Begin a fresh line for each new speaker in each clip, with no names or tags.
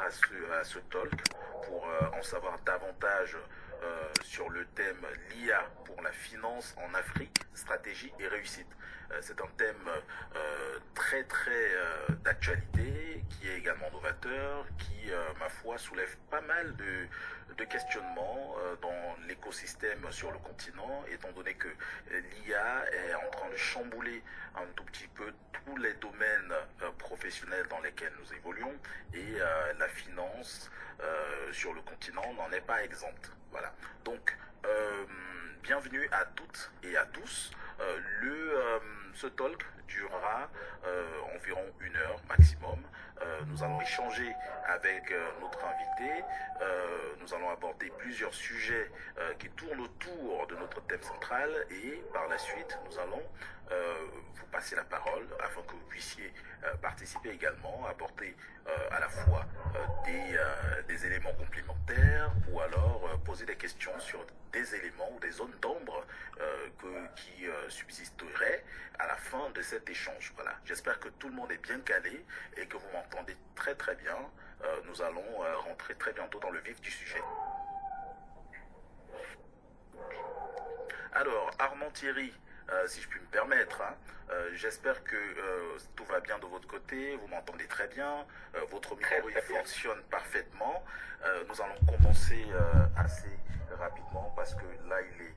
à ce talk pour en savoir davantage sur le thème l'IA pour la finance en Afrique, stratégie et réussite. C'est un thème très d'actualité, qui est également novateur, qui, ma foi, soulève pas mal de questionnements dans l'écosystème sur le continent, étant donné que l'IA est en train de chambouler un tout petit peu tous les domaines professionnels dans lesquels nous évoluons, et la finance sur le continent n'en est pas exempte. Voilà. Donc, bienvenue à toutes et à tous. Ce talk durera environ 1 heure maximum. Nous allons échanger avec notre invité. Nous allons aborder plusieurs sujets qui tournent autour de notre thème central, et par la suite, nous allons vous passer la parole afin que vous puissiez participer également, apporter à la fois des éléments complémentaires, ou alors poser des questions sur des éléments ou des zones d'ombre qui subsisteraient à la fin de cet échange. Voilà. J'espère que tout le monde est bien calé et que vous m'entendez très bien. Nous allons rentrer très bientôt dans le vif du sujet. Alors, Armand Thierry, si je puis me permettre, hein, j'espère que tout va bien de votre côté, vous m'entendez très bien, votre micro il fonctionne parfaitement. Nous allons commencer assez rapidement parce que là il est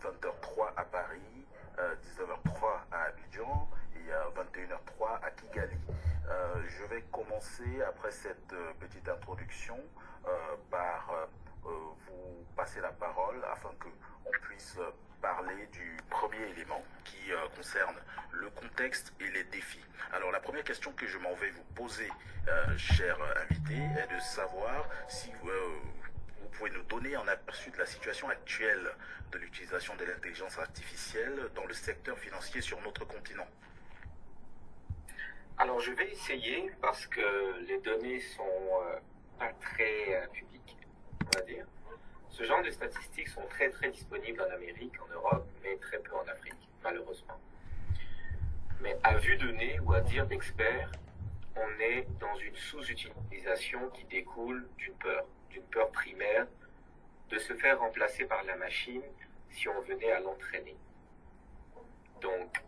20h03 à Paris, 19h03 à Abidjan et 21h03 à Kigali. Je vais commencer après cette petite introduction par vous passer la parole afin que on puisse parler du premier élément qui concerne le contexte et les défis. Alors la première question que je m'en vais vous poser, cher invité, est de savoir si vous pouvez nous donner un aperçu de la situation actuelle de l'utilisation de l'intelligence artificielle dans le secteur financier sur notre continent.
Alors je vais essayer parce que les données sont pas très publiques, on va dire. Ce genre de statistiques sont très disponibles en Amérique, en Europe, mais très peu en Afrique, malheureusement. Mais à vue de nez ou à dire d'experts, on est dans une sous-utilisation qui découle d'une peur primaire de se faire remplacer par la machine si on venait à l'entraîner. Donc,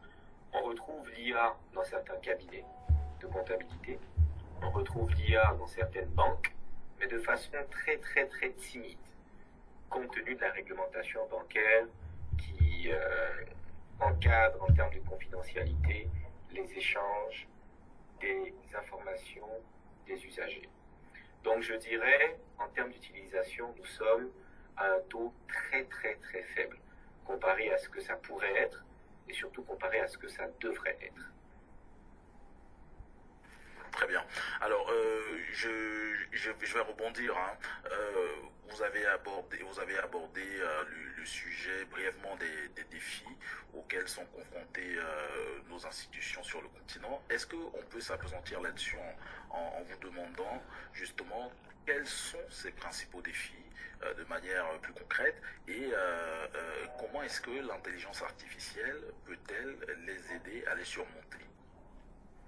on retrouve l'IA dans certains cabinets de comptabilité, on retrouve l'IA dans certaines banques, mais de façon très timide, compte tenu de la réglementation bancaire qui encadre en termes de confidentialité les échanges des informations des usagers. Donc je dirais, en termes d'utilisation, nous sommes à un taux très faible comparé à ce que ça pourrait être et surtout comparé à ce que ça devrait être.
Très bien. Alors, je vais rebondir. Hein. Vous avez abordé le sujet brièvement des défis auxquels sont confrontées nos institutions sur le continent. Est-ce qu'on peut s'appesantir là-dessus en vous demandant justement quels sont ces principaux défis de manière plus concrète, et comment est-ce que l'intelligence artificielle peut-elle les aider à les surmonter?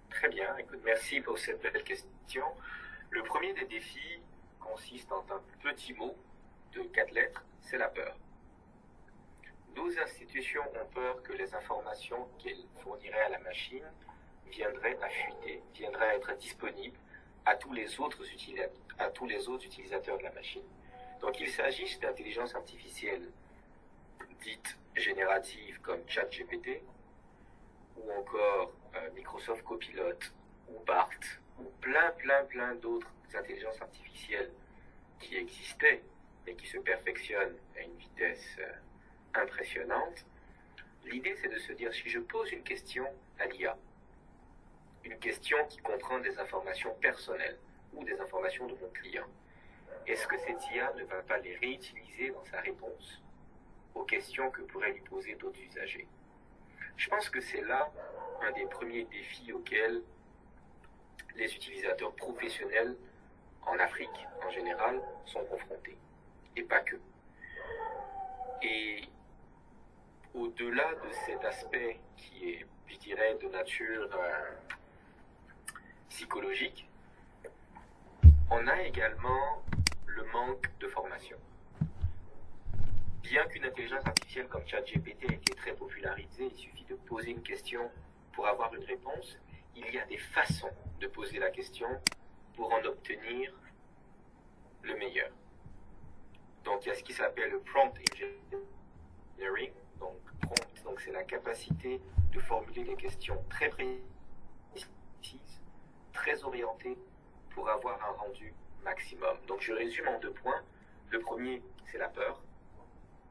Très bien, écoute, merci pour cette belle question. Le premier des défis consiste en un petit mot de 4 lettres, c'est la peur. Nos institutions ont peur que les informations qu'elles fourniraient à la machine viendraient à fuiter, viendraient à être disponibles à tous les autres utilisateurs de la machine. Donc il s'agisse d'intelligence artificielle dite générative comme ChatGPT, ou encore Microsoft Copilot, ou BART, ou plein d'autres intelligences artificielles qui existaient, mais qui se perfectionnent à une vitesse impressionnante. L'idée, c'est de se dire, si je pose une question à l'IA, une question qui comprend des informations personnelles ou des informations de mon client, est-ce que cette IA ne va pas les réutiliser dans sa réponse aux questions que pourraient lui poser d'autres usagers? Je pense que c'est là un des premiers défis auxquels les utilisateurs professionnels en Afrique en général sont confrontés, et pas que. Et au-delà de cet aspect qui est, je dirais, de nature psychologique, On a également le manque de formation. Bien qu'une intelligence artificielle comme ChatGPT ait été très popularisée, il suffit de poser une question pour avoir une réponse. Il y a des façons de poser la question pour en obtenir le meilleur. Donc il y a ce qui s'appelle le prompt engineering. Donc prompt, donc c'est la capacité de formuler des questions très précises, très orientées pour avoir un rendu maximum. Donc je résume en 2 points. Le premier, c'est la peur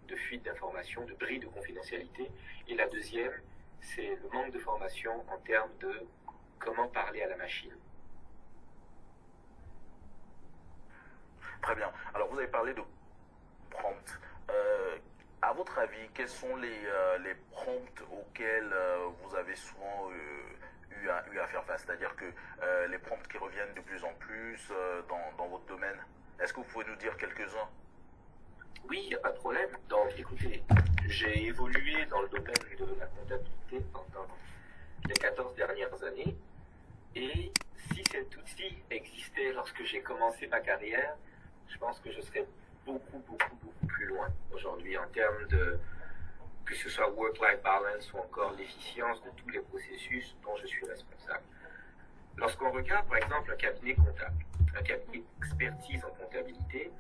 de fuite d'informations, de bris de confidentialité. Et la deuxième, c'est le manque de formation en termes de comment parler à la machine.
Très bien. Alors, vous avez parlé de prompts. À votre avis, quels sont les prompts auxquels vous avez souvent eu à faire face? C'est-à-dire que les prompts qui reviennent de plus en plus dans votre domaine. Est-ce que vous pouvez nous dire quelques-uns?
Oui, il n'y a pas de problème. Donc, écoutez, j'ai évolué dans le domaine de la comptabilité pendant les 14 dernières années. Et si cet outil existait lorsque j'ai commencé ma carrière, je pense que je serais beaucoup plus loin aujourd'hui en termes de, que ce soit work-life balance ou encore l'efficience de tous les processus dont je suis responsable. Lorsqu'on regarde par exemple un cabinet comptable, un cabinet d'expertise en comptabilité,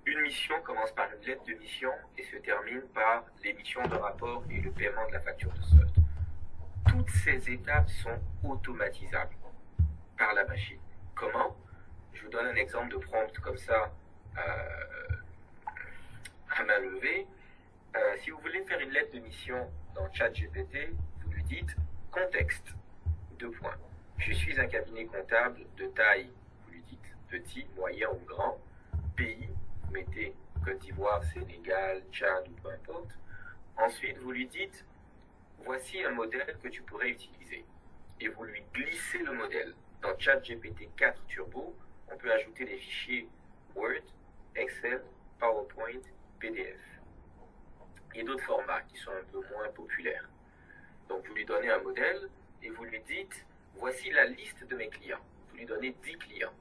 une mission commence par une lettre de mission et se termine par l'émission de rapport et le paiement de la facture de solde. Toutes ces étapes sont automatisables par la machine. Comment? Je vous donne un exemple de prompt comme ça à main levée. Si vous voulez faire une lettre de mission dans ChatGPT, vous lui dites contexte, 2 points. Je suis un cabinet comptable de taille, vous lui dites petit, moyen ou grand, pays, vous mettez Côte d'Ivoire, Sénégal, Tchad ou peu importe. Ensuite, vous lui dites voici un modèle que tu pourrais utiliser. Et vous lui glissez le modèle. Dans ChatGPT 4 Turbo, on peut ajouter des fichiers Word, Excel, PowerPoint, PDF. Et d'autres formats qui sont un peu moins populaires. Donc vous lui donnez un modèle et vous lui dites voici la liste de mes clients. Vous lui donnez 10 clients.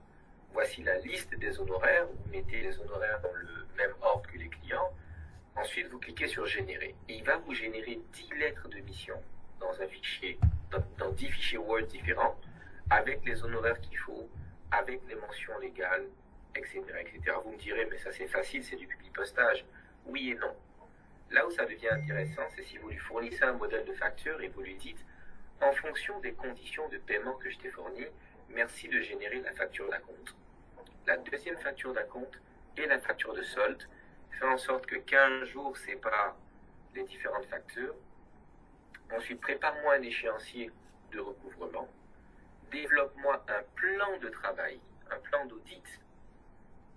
Voici la liste des honoraires. Vous mettez les honoraires dans le même ordre que les clients. Ensuite, vous cliquez sur générer. Et il va vous générer 10 lettres de mission dans un fichier, dans 10 fichiers Word différents, avec les honoraires qu'il faut, avec les mentions légales, etc., etc. Vous me direz, mais ça c'est facile, c'est du publipostage. Oui et non. Là où ça devient intéressant, c'est si vous lui fournissez un modèle de facture et vous lui dites, en fonction des conditions de paiement que je t'ai fournies, merci de générer la facture d'acompte, la deuxième facture d'acompte et la facture de solde. Fait en sorte que 15 jours séparent les différentes factures. Ensuite, prépare-moi un échéancier de recouvrement. Développe-moi un plan de travail, un plan d'audit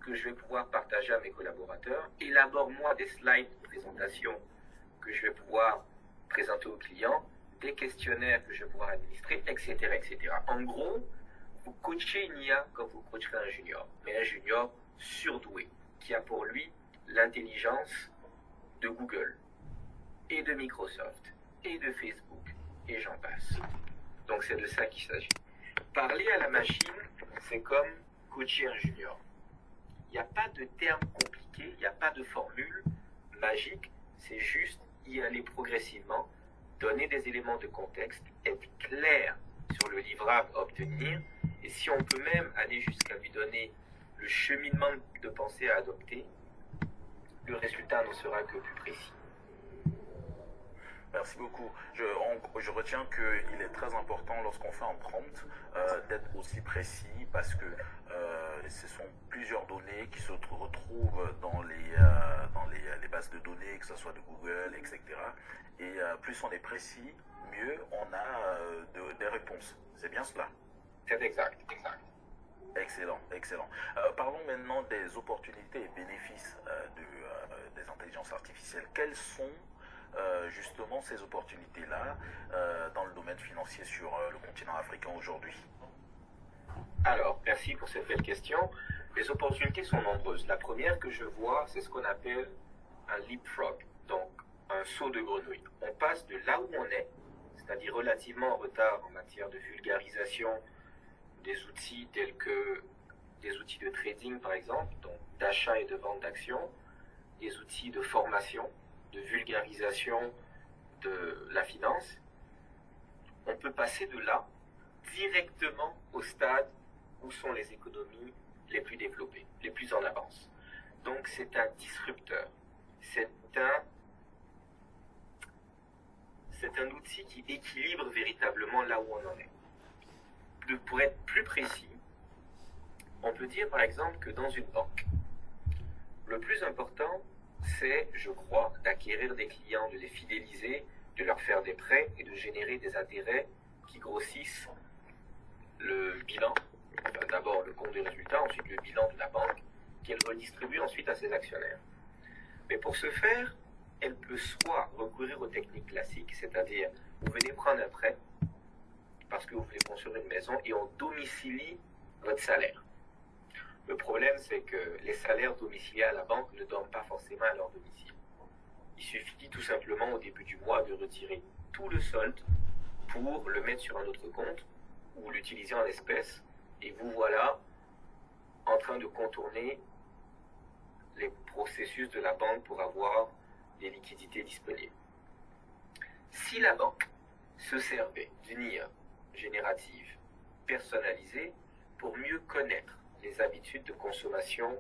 que je vais pouvoir partager à mes collaborateurs. Élabore-moi des slides de présentation que je vais pouvoir présenter aux clients, des questionnaires que je vais pouvoir administrer, etc., etc. En gros, vous coachez une IA comme vous coacherez un junior, mais un junior surdoué, qui a pour lui l'intelligence de Google et de Microsoft et de Facebook et j'en passe. Donc c'est de ça qu'il s'agit. Parler à la machine, c'est comme coacher un junior. Il n'y a pas de termes compliqués, il n'y a pas de formule magique, c'est juste y aller progressivement, donner des éléments de contexte, être clair sur le livrable à obtenir, et si on peut même aller jusqu'à lui donner le cheminement de pensée à adopter, le résultat ne sera que plus précis.
Merci beaucoup. Je retiens qu'il est très important lorsqu'on fait un prompt d'être aussi précis parce que ce sont plusieurs données qui se retrouvent dans les bases de données, que ce soit de Google, etc. Et plus on est précis, mieux on a des réponses. C'est bien cela?
C'est exact, exact.
Excellent, excellent. Parlons maintenant des opportunités et bénéfices des intelligences artificielles. Quelles sont justement ces opportunités-là dans le domaine financier sur le continent africain aujourd'hui?
Alors, merci pour cette belle question. Les opportunités sont nombreuses. La première que je vois, c'est ce qu'on appelle un leapfrog, donc un saut de grenouille. On passe de là où on est, c'est-à-dire relativement en retard en matière de vulgarisation des outils tels que des outils de trading par exemple, donc d'achat et de vente d'actions, des outils de formation, de vulgarisation de la finance, on peut passer de là directement au stade où sont les économies les plus développées, les plus en avance. Donc c'est un disrupteur, c'est un outil qui équilibre véritablement là où on en est. Pour être plus précis, on peut dire par exemple que dans une banque, le plus important, c'est, je crois, d'acquérir des clients, de les fidéliser, de leur faire des prêts et de générer des intérêts qui grossissent le bilan, enfin, d'abord le compte de résultat, ensuite le bilan de la banque, qu'elle redistribue ensuite à ses actionnaires. Mais pour ce faire, elle peut soit recourir aux techniques classiques, c'est-à-dire vous venez prendre un prêt parce que vous voulez construire une maison et on domicilie votre salaire. Le problème, c'est que les salaires domiciliés à la banque ne dorment pas forcément à leur domicile. Il suffit tout simplement au début du mois de retirer tout le solde pour le mettre sur un autre compte ou l'utiliser en espèces et vous voilà en train de contourner les processus de la banque pour avoir des liquidités disponibles. Si la banque se servait d'une IA générative personnalisée pour mieux connaître les habitudes de consommation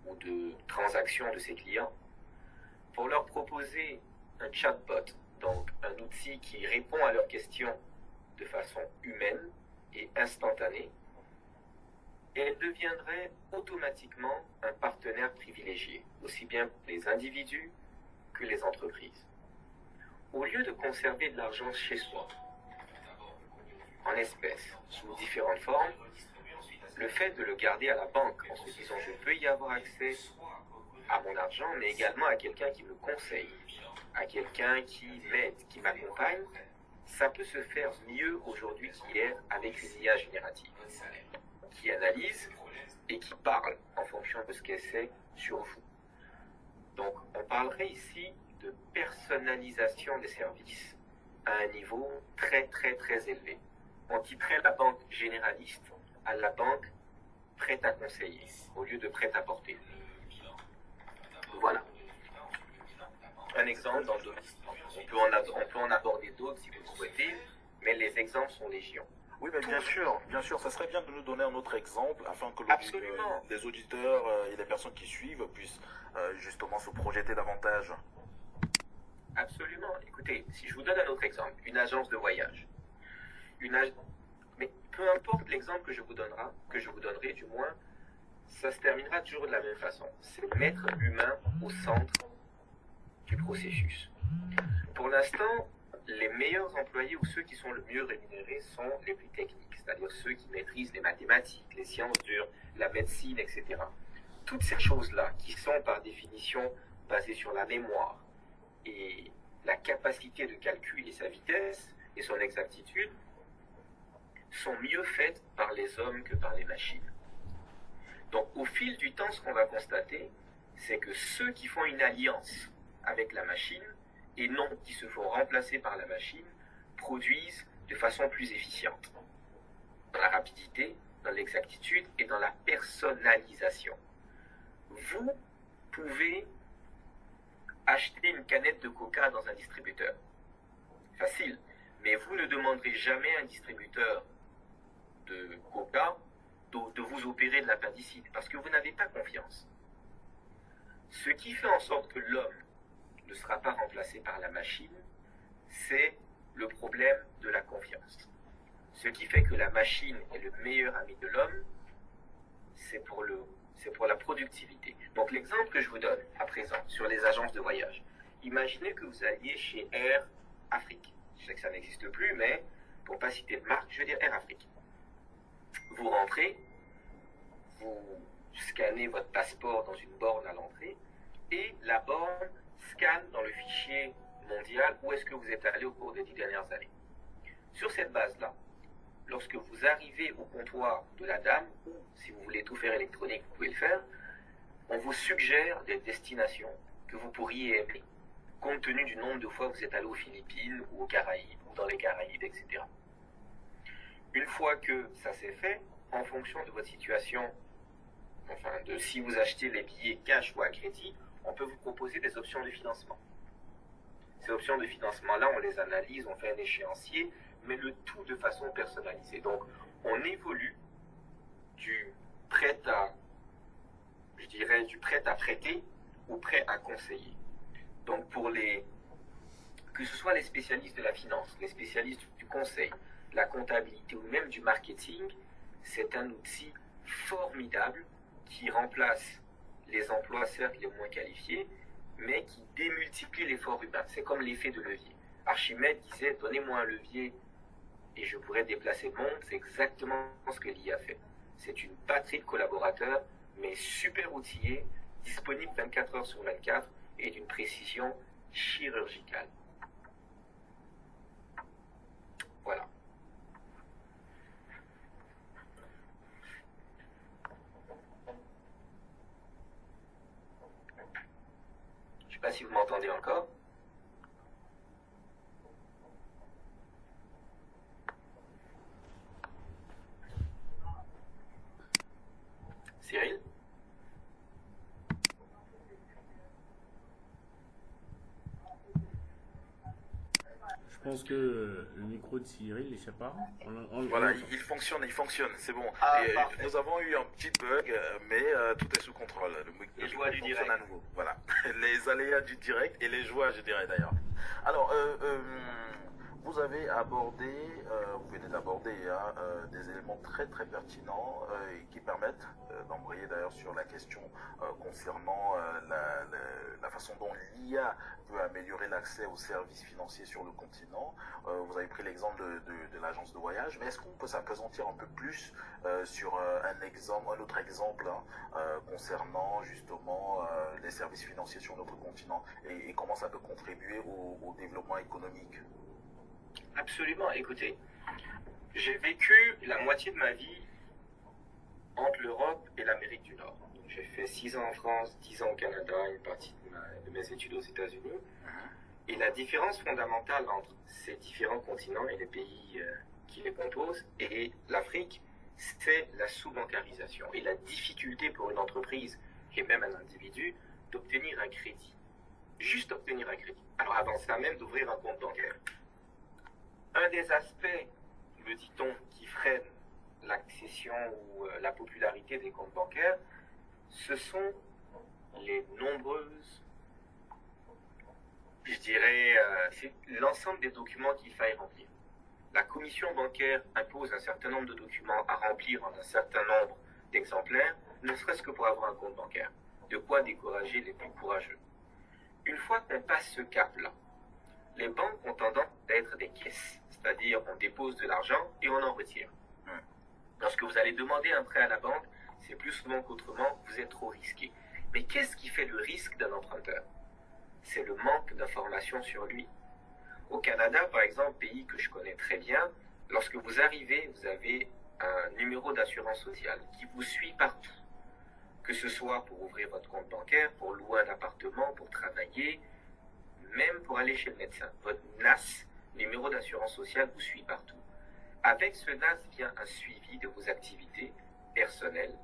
ou de transaction de ses clients, pour leur proposer un chatbot, donc un outil qui répond à leurs questions de façon humaine et instantanée, elle deviendrait automatiquement un partenaire privilégié, aussi bien pour les individus que les entreprises. Au lieu de conserver de l'argent chez soi, en espèces, sous différentes formes, le fait de le garder à la banque en se disant je peux y avoir accès à mon argent, mais également à quelqu'un qui me conseille, à quelqu'un qui m'aide, qui m'accompagne, ça peut se faire mieux aujourd'hui qu'hier avec une IA générative, qui analyse et qui parle en fonction de ce qu'elle sait sur vous. Donc on parlerait ici de personnalisation des services à un niveau très très très élevé. On titrerait la banque généraliste à la banque prête à conseiller, au lieu de prête à porter. Voilà. Un exemple dans le domaine. On peut en aborder d'autres si vous le souhaitez, mais les exemples sont légion.
Oui, mais bien sûr, ça serait bien de nous donner un autre exemple afin que les auditeurs et les personnes qui suivent puissent justement se projeter davantage.
Absolument. Écoutez, si je vous donne un autre exemple, une agence de voyage. Mais peu importe l'exemple que je vous donnerai du moins, ça se terminera toujours de la même façon. C'est mettre l'humain au centre du processus. Pour l'instant, les meilleurs employés ou ceux qui sont le mieux rémunérés sont les plus techniques, c'est-à-dire ceux qui maîtrisent les mathématiques, les sciences dures, la médecine, etc. Toutes ces choses-là, qui sont par définition basées sur la mémoire et la capacité de calcul et sa vitesse et son exactitude, sont mieux faites par les hommes que par les machines. Donc au fil du temps, ce qu'on va constater, c'est que ceux qui font une alliance avec la machine et non qui se font remplacer par la machine produisent de façon plus efficiente dans la rapidité, dans l'exactitude et dans la personnalisation. Vous pouvez acheter une canette de coca dans un distributeur. Facile. Mais vous ne demanderez jamais à un distributeur de coca de vous opérer de l'appendicite parce que vous n'avez pas confiance. Ce qui fait en sorte que l'homme ne sera pas remplacé par la machine, c'est le problème de la confiance. Ce qui fait que la machine est le meilleur ami de l'homme, c'est pour la productivité. Donc l'exemple que je vous donne à présent sur les agences de voyage. Imaginez que vous alliez chez Air Afrique. Je sais que ça n'existe plus, mais pour ne pas citer de marque, je veux dire Air Afrique. Vous rentrez, vous scannez votre passeport dans une borne à l'entrée et la borne scanne dans le fichier mondial où est-ce que vous êtes allé au cours des 10 dernières années. Sur cette base-là, lorsque vous arrivez au comptoir de la dame, ou si vous voulez tout faire électronique, vous pouvez le faire, on vous suggère des destinations que vous pourriez aimer, compte tenu du nombre de fois que vous êtes allé aux Philippines ou aux Caraïbes, ou dans les Caraïbes, etc. Une fois que ça s'est fait, en fonction de votre situation de si vous achetez les billets cash ou à crédit, on peut vous proposer des options de financement. Ces options de financement-là, on les analyse, on fait un échéancier, mais le tout de façon personnalisée. Donc, on évolue du prêt à, je dirais, du prêt à prêter au prêt à conseiller. Donc, que ce soit les spécialistes de la finance, les spécialistes du conseil, la comptabilité ou même du marketing, c'est un outil formidable qui remplace les emplois, certes les moins qualifiés, mais qui démultiplie l'effort humain. C'est comme l'effet de levier. Archimède disait, donnez-moi un levier et je pourrais déplacer le monde. C'est exactement ce que l'IA fait. C'est une batterie de collaborateurs, mais super outillés, disponible 24 heures sur 24 et d'une précision chirurgicale. Voilà. Je ne sais pas si vous m'entendez encore. Cyril?
Je pense que le micro de Cyril, je sais pas.
Voilà, il fonctionne, c'est bon. Nous avons eu un petit bug, mais tout est sous contrôle.
Les joies du direct.
À nouveau. Voilà, les aléas du direct et les joies, je dirais d'ailleurs. Alors, vous avez abordé, vous venez d'aborder des éléments très très pertinents et qui permettent d'embrayer d'ailleurs sur la question concernant la façon dont l'IA peut améliorer l'accès aux services financiers sur le continent. Vous avez pris l'exemple de l'agence de voyage, mais est-ce qu'on peut s'appesantir un peu plus sur un autre exemple concernant justement les services financiers sur notre continent et comment ça peut contribuer au développement économique?
Absolument. Écoutez, j'ai vécu la moitié de ma vie entre l'Europe et l'Amérique du Nord. J'ai fait 6 ans en France, 10 ans au Canada, une partie de mes études aux États-Unis. Et la différence fondamentale entre ces différents continents et les pays qui les composent et l'Afrique, c'est la sous-bancarisation et la difficulté pour une entreprise et même un individu d'obtenir un crédit. Juste obtenir un crédit. Alors avant ça même d'ouvrir un compte bancaire. Un des aspects, me dit-on, qui freine l'accession ou la popularité des comptes bancaires, ce sont les nombreuses, je dirais, c'est l'ensemble des documents qu'il faille remplir. La commission bancaire impose un certain nombre de documents à remplir en un certain nombre d'exemplaires, ne serait-ce que pour avoir un compte bancaire. De quoi décourager les plus courageux. Une fois qu'on passe ce cap-là, les banques ont tendance à être des caisses, c'est-à-dire on dépose de l'argent et on en retire. Lorsque vous allez demander un prêt à la banque, c'est plus souvent qu'autrement, vous êtes trop risqué. Mais qu'est-ce qui fait le risque d'un emprunteur? C'est le manque d'informations sur lui. Au Canada, par exemple, pays que je connais très bien, lorsque vous arrivez, vous avez un numéro d'assurance sociale qui vous suit partout. Que ce soit pour ouvrir votre compte bancaire, pour louer un appartement, pour travailler, même pour aller chez le médecin. Votre NAS, numéro d'assurance sociale, vous suit partout. Avec ce NAS vient un suivi de vos activités personnelles,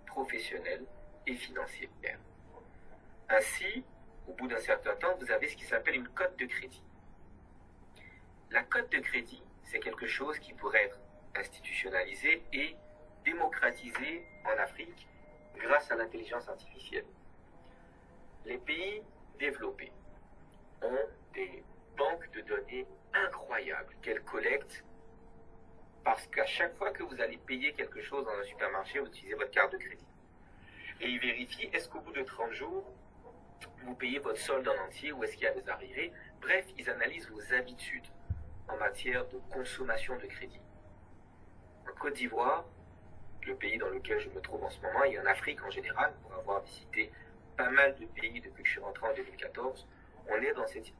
professionnelles et financières. Ainsi, au bout d'un certain temps, vous avez ce qui s'appelle une cote de crédit. La cote de crédit, c'est quelque chose qui pourrait être institutionnalisé et démocratisé en Afrique grâce à l'intelligence artificielle. Les pays développés ont des banques de données incroyables qu'elles collectent parce qu'à chaque fois que vous allez payer quelque chose dans un supermarché, vous utilisez votre carte de crédit. Et ils vérifient, est-ce qu'au bout de 30 jours, vous payez votre solde en entier ou est-ce qu'il y a des arriérés? Bref, ils analysent vos habitudes en matière de consommation de crédit. En Côte d'Ivoire, le pays dans lequel je me trouve en ce moment, et en Afrique en général, pour avoir visité pas mal de pays depuis que je suis rentré en 2014, on est dans cette...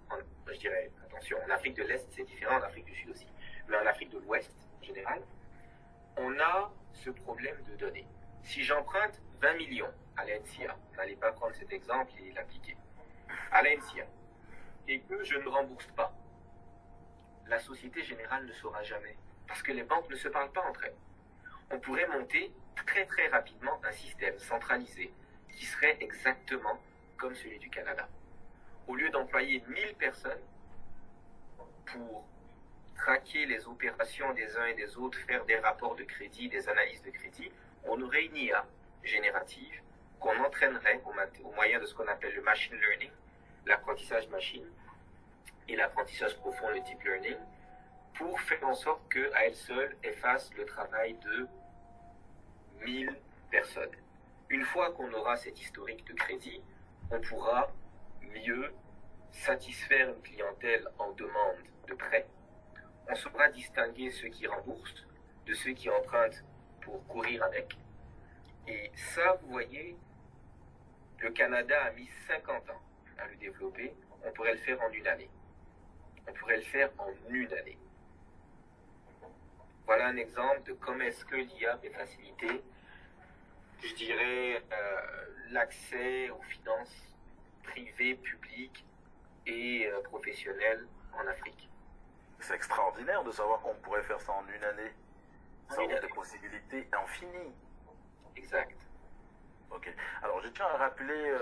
je dirais, attention, en Afrique de l'Est c'est différent, en Afrique du Sud aussi, mais en Afrique de l'Ouest en général, on a ce problème de données. Si j'emprunte 20 millions à l'NCA, n'allez pas prendre cet exemple et l'appliquer, à l'NCA, et que je ne rembourse pas, la Société Générale ne saura jamais, parce que les banques ne se parlent pas entre elles. On pourrait monter très très rapidement un système centralisé qui serait exactement comme celui du Canada. Au lieu d'employer 1000 personnes pour traquer les opérations des uns et des autres, faire des rapports de crédit, des analyses de crédit, on aurait une IA générative qu'on entraînerait au moyen de ce qu'on appelle le machine learning, l'apprentissage machine, et l'apprentissage profond, le deep learning, pour faire en sorte qu'à elle seule, elle fasse le travail de 1000 personnes. Une fois qu'on aura cet historique de crédit, on pourra mieux satisfaire une clientèle en demande de prêt. On saura distinguer ceux qui remboursent de ceux qui empruntent pour courir avec. Et ça, vous voyez, le Canada a mis 50 ans à le développer. On pourrait le faire en une année. On pourrait le faire en une année. Voilà un exemple de comment est-ce que l'IA peut faciliter, je dirais, l'accès aux finances privées, publiques et professionnelles en Afrique.
C'est extraordinaire de savoir qu'on pourrait faire ça en une année. Ça ouvre des possibilités infinies.
Exact.
Ok. Alors, je tiens à rappeler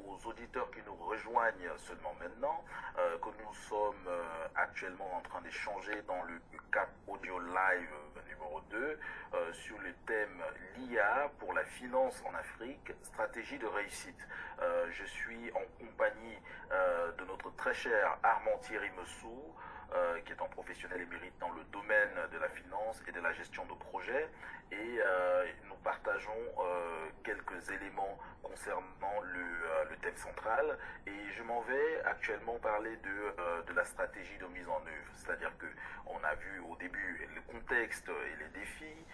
aux auditeurs qui nous rejoignent seulement maintenant que nous sommes actuellement en train d'échanger dans le Cap Audio Live numéro 2 sur le thème l'IA pour la finance en Afrique, stratégie de réussite. Je suis en compagnie de notre très cher Armand Thierry Messou, qui est un professionnel émérite dans le domaine de la finance et de la gestion de projets. Et nous partageons quelques éléments concernant le thème central. Et je m'en vais actuellement parler de la stratégie de mise en œuvre. C'est-à-dire qu'on a vu au début le contexte et les défis,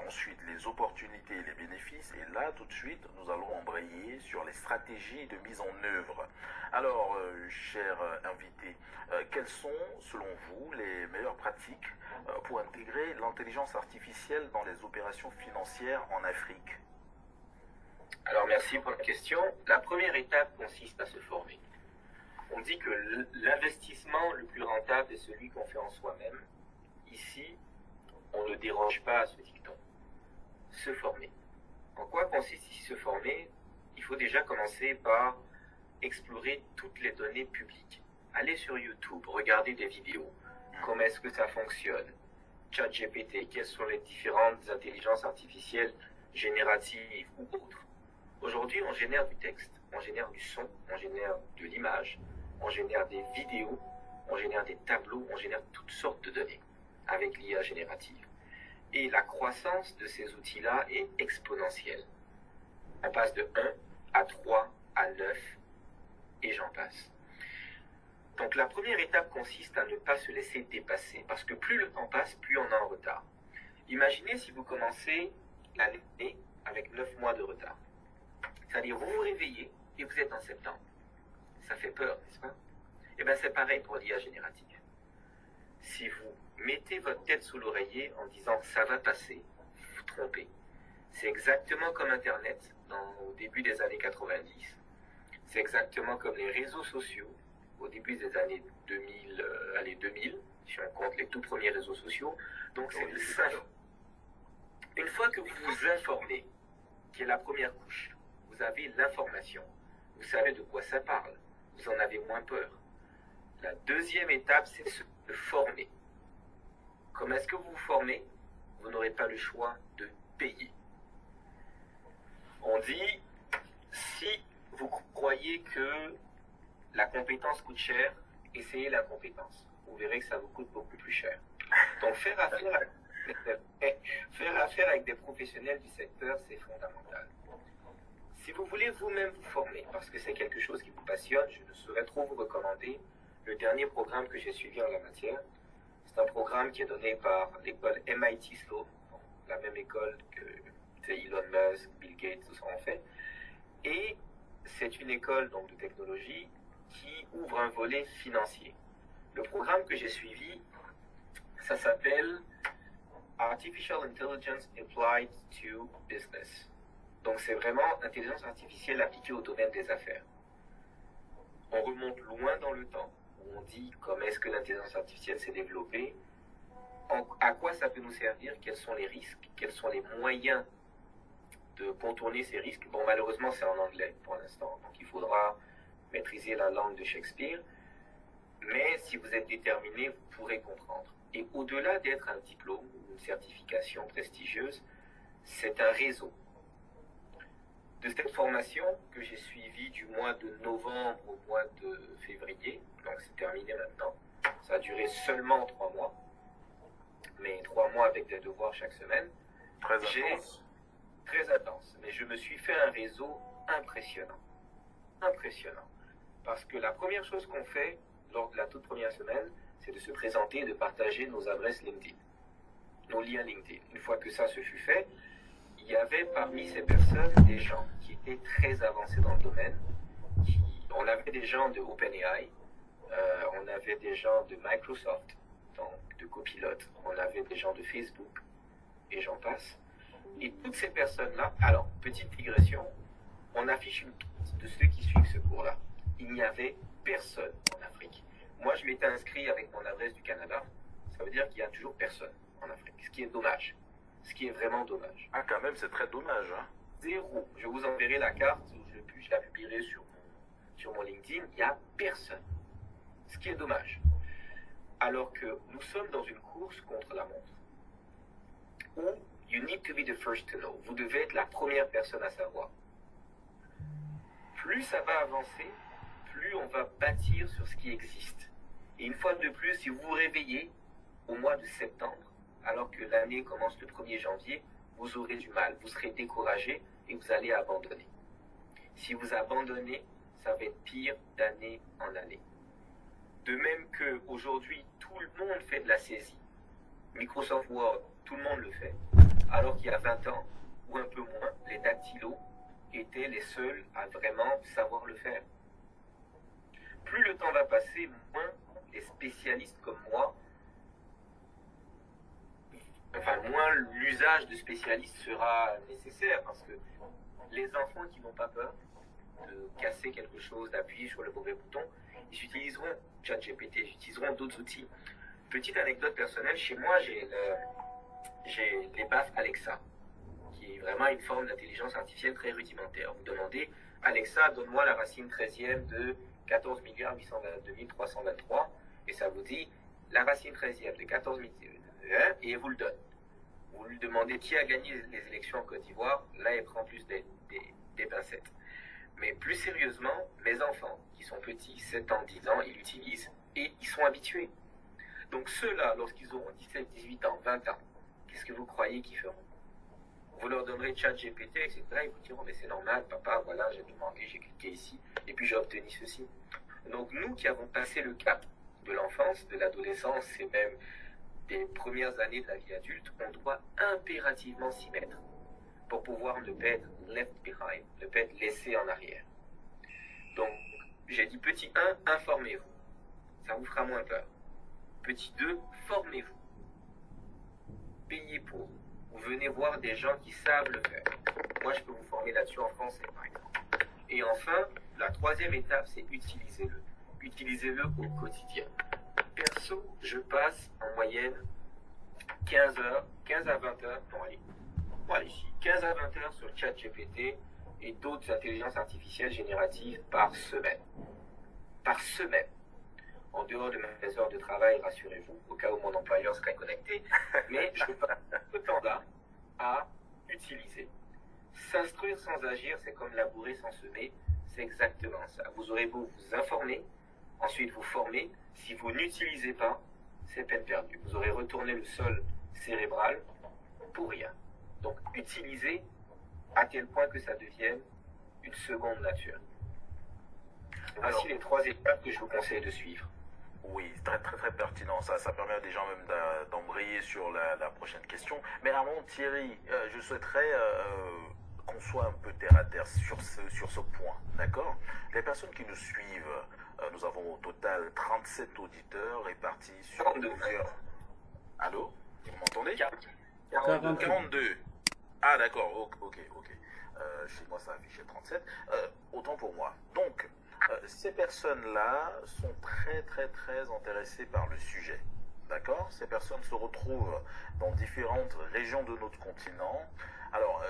ensuite les opportunités et les bénéfices. Et là, tout de suite, nous allons embrayer sur les stratégies de mise en œuvre. Alors, chers invités, quelles sont, selon vous, les meilleures pratiques pour intégrer l'intelligence artificielle dans les opérations financières en Afrique?
Alors, merci pour la question. La première étape consiste à se former. On dit que l'investissement le plus rentable est celui qu'on fait en soi-même. Ici, on ne déroge pas à ce dicton. Se former. En quoi consiste ici se former? Il faut déjà commencer par explorer toutes les données publiques. Allez sur YouTube, regardez des vidéos. Comment est-ce que ça fonctionne? ChatGPT, quelles sont les différentes intelligences artificielles génératives ou autres? Aujourd'hui, on génère du texte, on génère du son, on génère de l'image, on génère des vidéos, on génère des tableaux, on génère toutes sortes de données avec l'IA générative. Et la croissance de ces outils-là est exponentielle. On passe de 1 à 3 à 9 et j'en passe. Donc la première étape consiste à ne pas se laisser dépasser, parce que plus le temps passe, plus on est en retard. Imaginez si vous commencez l'année avec 9 mois de retard. C'est-à-dire vous vous réveillez et vous êtes en septembre. Ça fait peur, n'est-ce pas? Eh bien c'est pareil pour l'IA générative. Si vous mettez votre tête sous l'oreiller en disant ça va passer, vous vous trompez. C'est exactement comme Internet au début des années 90. C'est exactement comme les réseaux sociaux au début des années 2000, si on compte les tout premiers réseaux sociaux. Donc c'est de ça. Une fois que vous vous informez, qui est la première couche, vous avez l'information, vous savez de quoi ça parle, vous en avez moins peur. La deuxième étape, c'est se former. Comment est-ce que vous vous formez? Vous n'aurez pas le choix de payer. On dit, si vous croyez que la compétence coûte cher, essayez la compétence. Vous verrez que ça vous coûte beaucoup plus cher. Donc faire affaire avec des professionnels du secteur, c'est fondamental. Si vous voulez vous-même vous former, parce que c'est quelque chose qui vous passionne, je ne saurais trop vous recommander le dernier programme que j'ai suivi en la matière. C'est un programme qui est donné par l'école MIT Sloan, la même école que Elon Musk, Bill Gates, tout ça en fait. Et c'est une école donc, de technologie qui ouvre un volet financier. Le programme que j'ai suivi, ça s'appelle Artificial Intelligence Applied to Business. Donc c'est vraiment intelligence artificielle appliquée au domaine des affaires. On remonte loin dans le temps, où on dit comment est-ce que l'intelligence artificielle s'est développée, à quoi ça peut nous servir, quels sont les risques, quels sont les moyens de contourner ces risques. Bon, malheureusement, c'est en anglais pour l'instant, donc il faudra maîtriser la langue de Shakespeare. Mais si vous êtes déterminé, vous pourrez comprendre. Et au-delà d'être un diplôme ou une certification prestigieuse, c'est un réseau. De cette formation que j'ai suivie du mois de novembre au mois de février, donc c'est terminé maintenant, ça a duré seulement 3 mois, mais 3 mois avec des devoirs chaque semaine.
Très intense.
Très intense, mais je me suis fait un réseau impressionnant. Impressionnant. Parce que la première chose qu'on fait lors de la toute première semaine, c'est de se présenter et de partager nos adresses LinkedIn, nos liens LinkedIn. Une fois que ça se fut fait, il y avait parmi ces personnes des gens qui étaient très avancés dans le domaine. On avait des gens de OpenAI, on avait des gens de Microsoft, donc de copilote, on avait des gens de Facebook, et j'en passe. Et toutes ces personnes-là, alors, petite digression, on affiche une carte de ceux qui suivent ce cours-là. Il n'y avait personne en Afrique. Moi, je m'étais inscrit avec mon adresse du Canada, ça veut dire qu'il n'y a toujours personne en Afrique, ce qui est dommage. Ce qui est vraiment dommage.
Ah, quand même, c'est très dommage. Hein.
Zéro. Je vous enverrai la carte, je la publierai sur mon LinkedIn. Il n'y a personne. Ce qui est dommage. Alors que nous sommes dans une course contre la montre. Où you need to be the first to know. Vous devez être la première personne à savoir. Plus ça va avancer, plus on va bâtir sur ce qui existe. Et une fois de plus, si vous vous réveillez au mois de septembre, alors que l'année commence le 1er janvier, vous aurez du mal, vous serez découragé et vous allez abandonner. Si vous abandonnez, ça va être pire d'année en année. De même qu'aujourd'hui, tout le monde fait de la saisie. Microsoft Word, tout le monde le fait. Alors qu'il y a 20 ans, ou un peu moins, les dactylos étaient les seuls à vraiment savoir le faire. Plus le temps va passer, moins les spécialistes comme moi, moins l'usage de spécialistes sera nécessaire parce que les enfants qui n'ont pas peur de casser quelque chose, d'appuyer sur le mauvais bouton, ils utiliseront ChatGPT, ils utiliseront d'autres outils. Petite anecdote personnelle, chez moi j'ai les baffes Alexa, qui est vraiment une forme d'intelligence artificielle très rudimentaire. Vous demandez, Alexa, donne-moi la racine 13e de 14 822 323, et ça vous dit la racine 13e de 14 000, et vous le donne. Vous lui demandez qui a gagné les élections en Côte d'Ivoire, là il prend plus des pincettes. Mais plus sérieusement, mes enfants, qui sont petits, 7 ans, 10 ans, ils l'utilisent et ils sont habitués. Donc ceux-là, lorsqu'ils auront 17, 18 ans, 20 ans, qu'est-ce que vous croyez qu'ils feront? Vous leur donnerez ChatGPT, etc. Ils vous diront, mais c'est normal, papa, voilà, j'ai demandé, j'ai cliqué ici, et puis j'ai obtenu ceci. Donc nous qui avons passé le cap de l'enfance, de l'adolescence, et même des premières années de la vie adulte, on doit impérativement s'y mettre pour pouvoir ne pas être left behind, ne pas être laissé en arrière. Donc, j'ai dit petit 1, informez-vous. Ça vous fera moins peur. Petit 2, formez-vous. Payez pour. Vous venez voir des gens qui savent le faire. Moi, je peux vous former là-dessus en français, par exemple. Et enfin, la troisième étape, c'est utilisez-le. Utilisez-le au quotidien. Perso, je passe en moyenne 15 à 20 heures, ici, 15 à 20 heures sur ChatGPT et d'autres intelligences artificielles génératives par semaine. Par semaine. En dehors de mes heures de travail, rassurez-vous, au cas où mon employeur serait connecté, mais je passe ce temps-là à utiliser. S'instruire sans agir, c'est comme labourer sans semer, c'est exactement ça. Vous aurez beau vous informer, ensuite vous former, si vous n'utilisez pas, c'est peine perdue. Vous aurez retourné le sol cérébral pour rien. Donc utilisez à tel point que ça devienne une seconde nature. Voici les 3 étapes que je vous conseille de suivre.
Oui, très très très pertinent. Ça permet à des gens même d'embrayer sur la prochaine question. Mais avant Thierry, je souhaiterais qu'on soit un peu terre à terre sur ce point, d'accord? Les personnes qui nous suivent, nous avons au total 37 auditeurs répartis sur
42.
plusieurs... Allô? Vous m'entendez?
42.
Ah d'accord, ok. Chez moi ça affichait 37. Autant pour moi. Donc, ces personnes-là sont très très très intéressées par le sujet. D'accord? Ces personnes se retrouvent dans différentes régions de notre continent. Alors,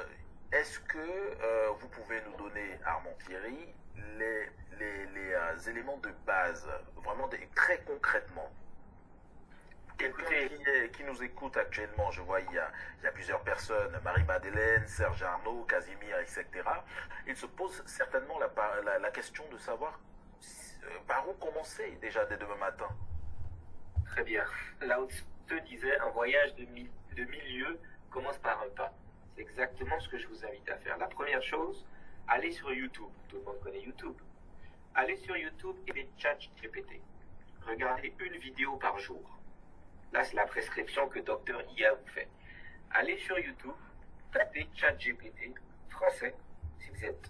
est-ce que vous pouvez nous donner, Armand Thierry, les éléments de base, vraiment très concrètement? Quelqu'un qui nous écoute actuellement, je vois il y a plusieurs personnes, Marie-Madeleine, Serge Arnaud, Casimir, etc. Il se pose certainement la question de savoir par où commencer déjà dès demain matin.
Très bien. Lao Tzu disait, un voyage de 1000 lieues commence par un pas. C'est exactement ce que je vous invite à faire. La première chose, allez sur YouTube. Tout le monde connaît YouTube. Allez sur YouTube et les ChatGPT. Regardez une vidéo par jour. Là, c'est la prescription que Dr IA vous fait. Allez sur YouTube, tapez ChatGPT français, si vous êtes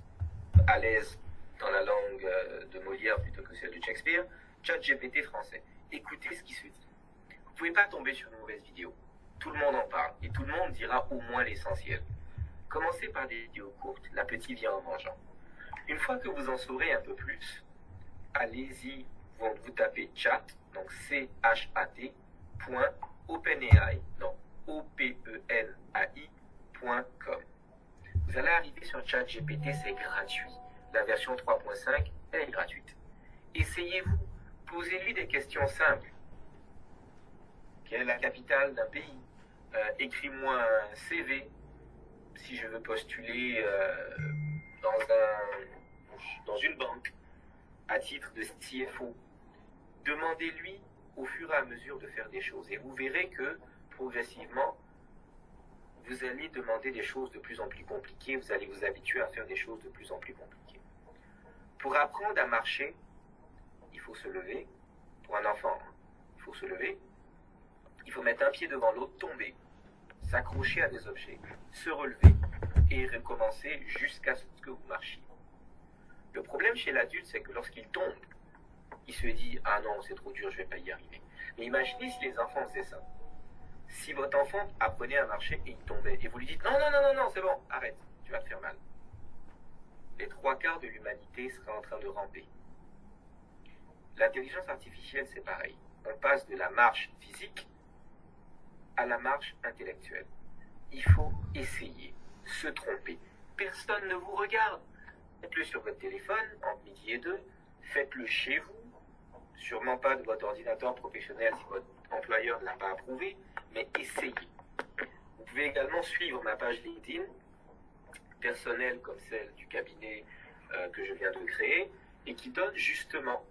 à l'aise dans la langue de Molière plutôt que celle de Shakespeare. ChatGPT français. Écoutez ce qui se dit. Vous ne pouvez pas tomber sur une mauvaise vidéo. Tout le monde en parle et tout le monde dira au moins l'essentiel. Commencez par des vidéos courtes. L'appétit vient en mangeant. Une fois que vous en saurez un peu plus, allez-y, vous tapez chat, donc C-H-A-T, .openai, donc OPENAI.com. Vous allez arriver sur ChatGPT, c'est gratuit. La version 3.5, elle est gratuite. Essayez-vous, posez-lui des questions simples. Quelle est la capitale d'un pays? Écris-moi un CV si je veux postuler dans une banque à titre de CFO. Demandez-lui au fur et à mesure de faire des choses. Et vous verrez que, progressivement, vous allez demander des choses de plus en plus compliquées, vous allez vous habituer à faire des choses de plus en plus compliquées. Pour apprendre à marcher, il faut se lever. Pour un enfant, il faut se lever. Il faut mettre un pied devant l'autre, tomber, s'accrocher à des objets, se relever et recommencer jusqu'à ce que vous marchiez. Le problème chez l'adulte, c'est que lorsqu'il tombe, il se dit « Ah non, c'est trop dur, je ne vais pas y arriver ». Mais imaginez si les enfants faisaient ça. Si votre enfant apprenait à marcher et il tombait, et vous lui dites « Non, non, non, non, non, c'est bon, arrête, tu vas te faire mal ». Les 3/4 de l'humanité seraient en train de ramper. L'intelligence artificielle, c'est pareil. On passe de la marche physique à la marche intellectuelle. Il faut essayer, se tromper. Personne ne vous regarde. Faites-le sur votre téléphone, entre midi et 2. Faites-le chez vous. Sûrement pas de votre ordinateur professionnel si votre employeur ne l'a pas approuvé, mais essayez. Vous pouvez également suivre ma page LinkedIn, personnelle comme celle du cabinet que je viens de créer, et qui donne justement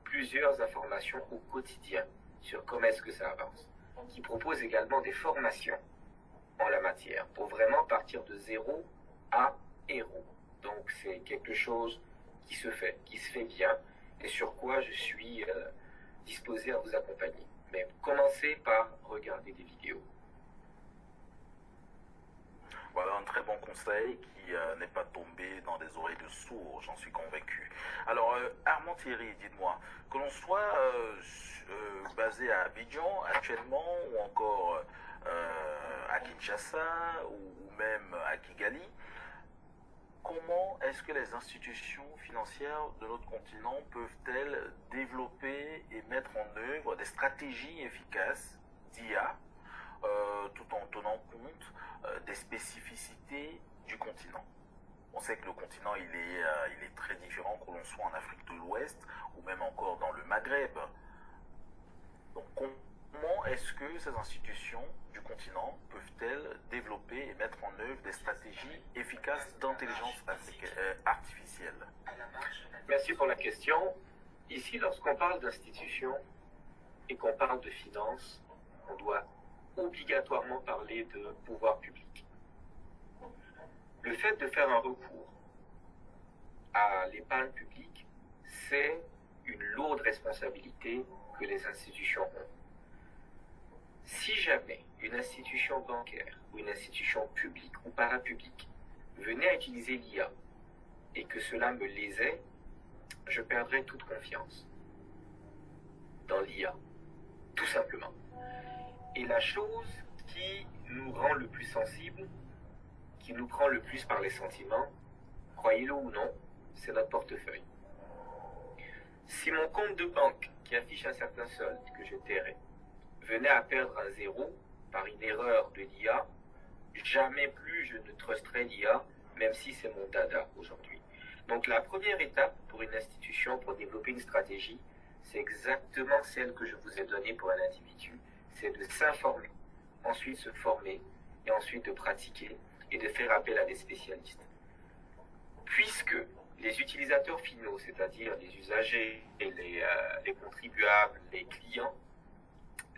plusieurs informations au quotidien sur comment est-ce que ça avance. Qui propose également des formations en la matière pour vraiment partir de zéro à héros. Donc c'est quelque chose qui se fait bien et sur quoi je suis disposé à vous accompagner. Mais commencez par regarder des vidéos.
Voilà un très bon conseil qui n'est pas tombé dans des oreilles de sourds, j'en suis convaincu. Alors, Armand Thierry, dites-moi, que l'on soit basé à Abidjan actuellement ou encore à Kinshasa ou même à Kigali, comment est-ce que les institutions financières de notre continent peuvent-elles développer et mettre en œuvre des stratégies efficaces d'IA tout en tenant compte des spécificités du continent? On sait que le continent il est très différent que l'on soit en Afrique de l'Ouest ou même encore dans le Maghreb. Donc comment est-ce que ces institutions du continent peuvent-elles développer et mettre en œuvre des stratégies efficaces d'intelligence artificielle?
Merci pour la question. Ici, lorsqu'on parle d'institutions et qu'on parle de finances, on doit obligatoirement parler de pouvoir public. Le fait de faire un recours à l'épargne publique, c'est une lourde responsabilité que les institutions ont. Si jamais une institution bancaire ou une institution publique ou parapublique venait à utiliser l'IA et que cela me lésait, je perdrais toute confiance dans l'IA, tout simplement. Et la chose qui nous rend le plus sensible, qui nous prend le plus par les sentiments, croyez-le ou non, c'est notre portefeuille. Si mon compte de banque qui affiche un certain solde que je tairais venait à perdre un zéro par une erreur de l'IA, jamais plus je ne trusterai l'IA même si c'est mon dada aujourd'hui. Donc la première étape pour une institution, pour développer une stratégie, c'est exactement celle que je vous ai donnée pour un individu, c'est de s'informer, ensuite se former, et ensuite de pratiquer et de faire appel à des spécialistes. Puisque les utilisateurs finaux, c'est-à-dire les usagers et les contribuables, les clients,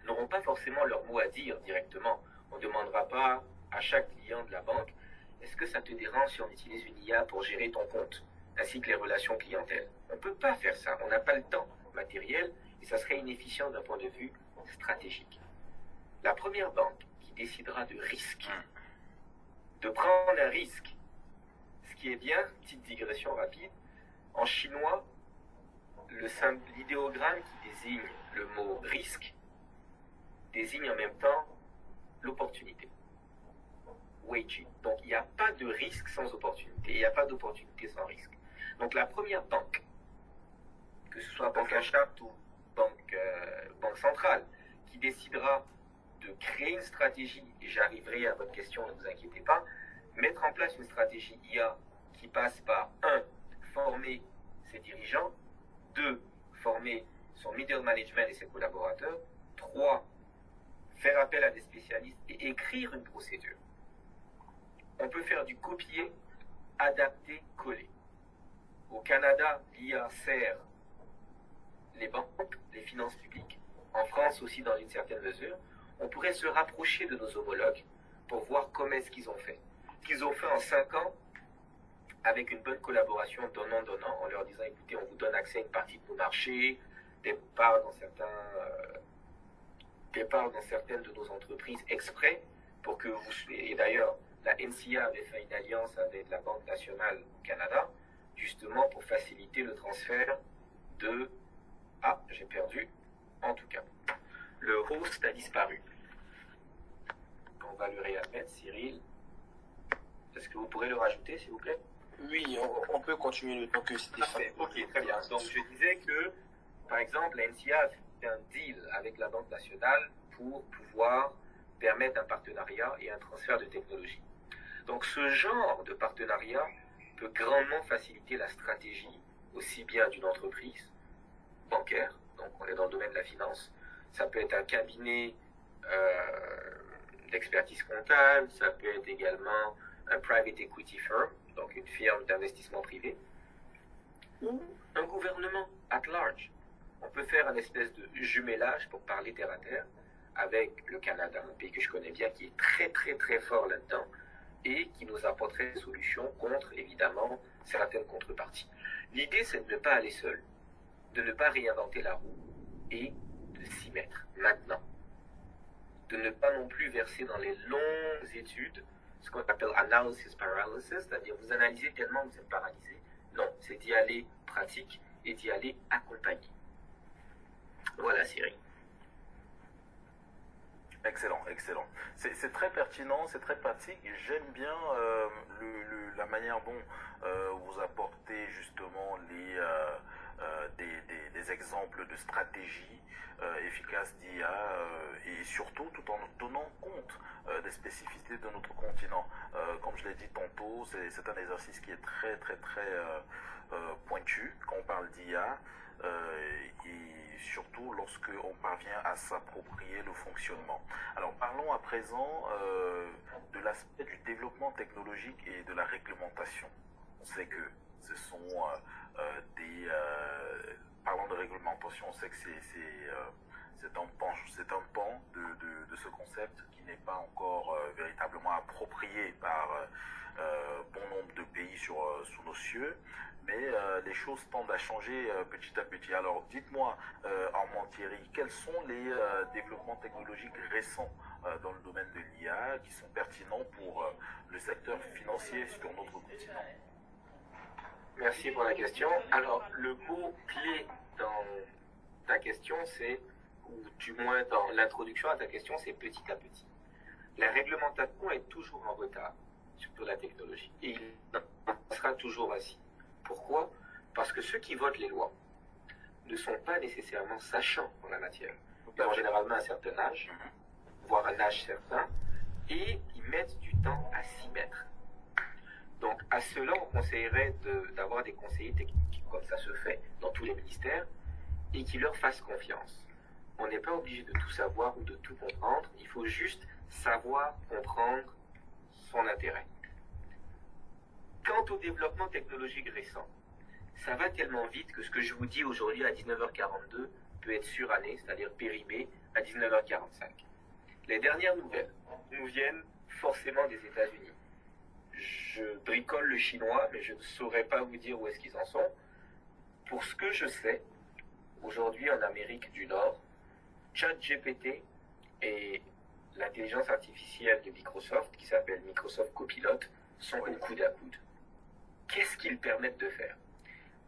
n'auront pas forcément leur mot à dire directement. On ne demandera pas à chaque client de la banque, est-ce que ça te dérange si on utilise une IA pour gérer ton compte, ainsi que les relations clientèle? On ne peut pas faire ça, on n'a pas le temps matériel, et ça serait inefficient d'un point de vue stratégique. La première banque qui décidera de risque, de prendre un risque, ce qui est bien, petite digression rapide, en chinois, l'idéogramme qui désigne le mot risque désigne en même temps l'opportunité. Weiji. Donc il n'y a pas de risque sans opportunité, il n'y a pas d'opportunité sans risque. Donc la première banque, que ce soit banque achat ou banque centrale, qui décidera de créer une stratégie, et j'arriverai à votre question, ne vous inquiétez pas, mettre en place une stratégie IA qui passe par 1. Former ses dirigeants, 2. Former son middle management et ses collaborateurs, 3. Faire appel à des spécialistes et écrire une procédure. On peut faire du copier, adapter, coller. Au Canada, l'IA sert les banques, les finances publiques. En France aussi, dans une certaine mesure. On pourrait se rapprocher de nos homologues pour voir comment est-ce qu'ils ont fait. Ce qu'ils ont fait en 5 ans, avec une bonne collaboration donnant-donnant, en leur disant, écoutez, on vous donne accès à une partie de nos marchés, des parts dans certaines de nos entreprises exprès pour que vous... Et d'ailleurs, la NCA avait fait une alliance avec la Banque nationale au Canada, justement pour faciliter le transfert de... Ah, j'ai perdu. En tout cas, le host a disparu. On va le réadmettre, Cyril. Est-ce que vous pourrez le rajouter, s'il vous plaît?
Oui, on peut continuer le temps que c'était fait.
Ok, très bien. Donc, je disais que, par exemple, la NCA a fait un deal avec la Banque nationale pour pouvoir permettre un partenariat et un transfert de technologie. Donc, ce genre de partenariat peut grandement faciliter la stratégie, aussi bien d'une entreprise bancaire, donc on est dans le domaine de la finance, ça peut être un cabinet d'expertise comptable, ça peut être également un private equity firm, donc une firme d'investissement privé, ou un gouvernement at large. On peut faire un espèce de jumelage, pour parler terre à terre, avec le Canada, un pays que je connais bien, qui est très très très fort là-dedans, et qui nous apporterait des solutions contre, évidemment, certaines contreparties. L'idée, c'est de ne pas aller seul, de ne pas réinventer la roue, et de s'y mettre maintenant. De ne pas non plus verser dans les longues études, ce qu'on appelle analysis paralysis, c'est-à-dire vous analysez tellement que vous êtes paralysé. Non, c'est d'y aller pratique et d'y aller accompagner. Voilà, Cyril.
Excellent, excellent. C'est très pertinent, c'est très pratique. J'aime bien la manière dont vous apportez justement des exemples de stratégies efficaces d'IA et surtout tout en tenant compte des spécificités de notre continent. Comme je l'ai dit tantôt, c'est un exercice qui est très pointu quand on parle d'IA. Et surtout lorsque on parvient à s'approprier le fonctionnement. Alors parlons à présent de l'aspect du développement technologique et de la réglementation. On sait que ce sont parlons de réglementation, on sait que c'est un pan de ce concept qui n'est pas encore véritablement approprié par bon nombre de pays sous nos cieux. Mais les choses tendent à changer petit à petit. Alors dites-moi, Armand Thierry, quels sont les développements technologiques récents dans le domaine de l'IA qui sont pertinents pour le secteur financier sur notre continent?
Merci pour la question. Alors, le mot clé dans ta question, c'est, ou du moins dans l'introduction à ta question, c'est petit à petit. La réglementation est toujours en retard sur la technologie. Et il sera toujours ainsi. Pourquoi? Parce que ceux qui votent les lois ne sont pas nécessairement sachants en la matière. Ils ont généralement un certain âge, voire un âge certain, et ils mettent du temps à s'y mettre. Donc à cela, on conseillerait d'avoir des conseillers techniques, comme ça se fait dans tous les ministères, et qui leur fassent confiance. On n'est pas obligé de tout savoir ou de tout comprendre, il faut juste savoir comprendre son intérêt. Quant au développement technologique récent, ça va tellement vite que ce que je vous dis aujourd'hui à 19h42 peut être suranné, c'est-à-dire périmé, à 19h45. Les dernières nouvelles nous viennent forcément des États-Unis. Je bricole le chinois, mais je ne saurais pas vous dire où est-ce qu'ils en sont. Pour ce que je sais, aujourd'hui en Amérique du Nord, ChatGPT et l'intelligence artificielle de Microsoft, qui s'appelle Microsoft Copilot, sont au coude à coude. Qu'est-ce qu'ils permettent de faire?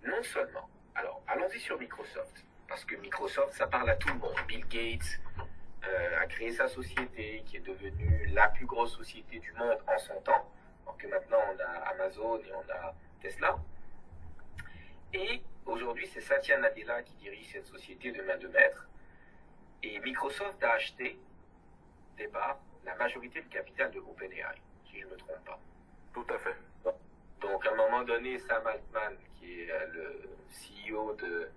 Non seulement, alors allons-y sur Microsoft, parce que Microsoft, ça parle à tout le monde. Bill Gates a créé sa société, qui est devenue la plus grosse société du monde en son temps, alors que maintenant on a Amazon et on a Tesla. Et aujourd'hui, c'est Satya Nadella qui dirige cette société de main de maître. Et Microsoft a acheté, des parts, la majorité du capital de OpenAI, si je ne me trompe pas.
Tout à fait.
Donc, à un moment donné, Sam Altman, qui est le CEO de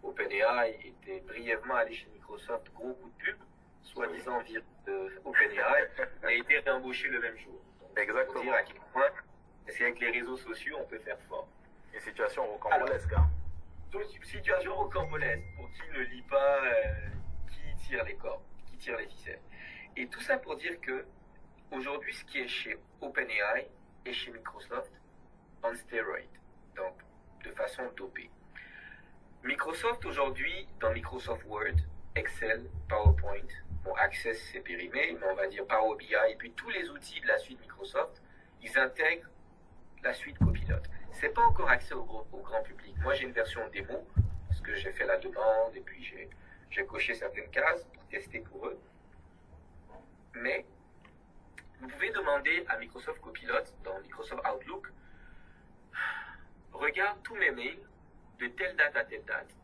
OpenAI, était brièvement allé chez Microsoft, gros coup de pub, soi-disant viré de OpenAI, a été réembauché le même jour. Donc,
Exactement.
Pour dire à quel point, c'est avec les réseaux sociaux, on peut faire fort.
Une situation rocambolesque.
Donc, situation rocambolesque, pour qui ne lit pas, qui tire les cordes, qui tire les ficelles. Et tout ça pour dire que, aujourd'hui, ce qui est chez OpenAI est chez Microsoft on steroid, donc de façon dopée. Microsoft aujourd'hui, dans Microsoft Word, Excel, PowerPoint, bon, Access c'est périmé, mais on va dire Power BI, et puis tous les outils de la suite Microsoft, ils intègrent la suite Copilot. C'est pas encore accès au grand public. Moi j'ai une version démo, parce que j'ai fait la demande, et puis j'ai coché certaines cases pour tester pour eux. Mais vous pouvez demander à Microsoft Copilot, dans Microsoft Outlook, regarde tous mes mails de telle date à telle date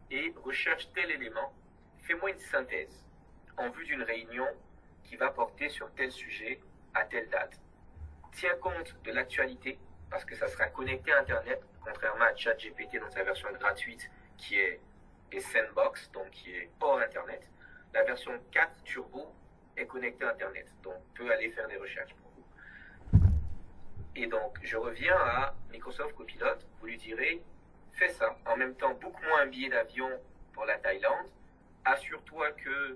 et recherche tel élément. Fais-moi une synthèse en vue d'une réunion qui va porter sur tel sujet à telle date. Tiens compte de l'actualité parce que ça sera connecté à Internet, contrairement à ChatGPT dans sa version gratuite qui est Sandbox, donc qui est hors Internet. La version 4 Turbo est connectée à Internet, donc peut aller faire des recherches pour vous. Et donc, je reviens à Microsoft Copilot, vous lui direz, fais ça. En même temps, book-moi un billet d'avion pour la Thaïlande. Assure-toi que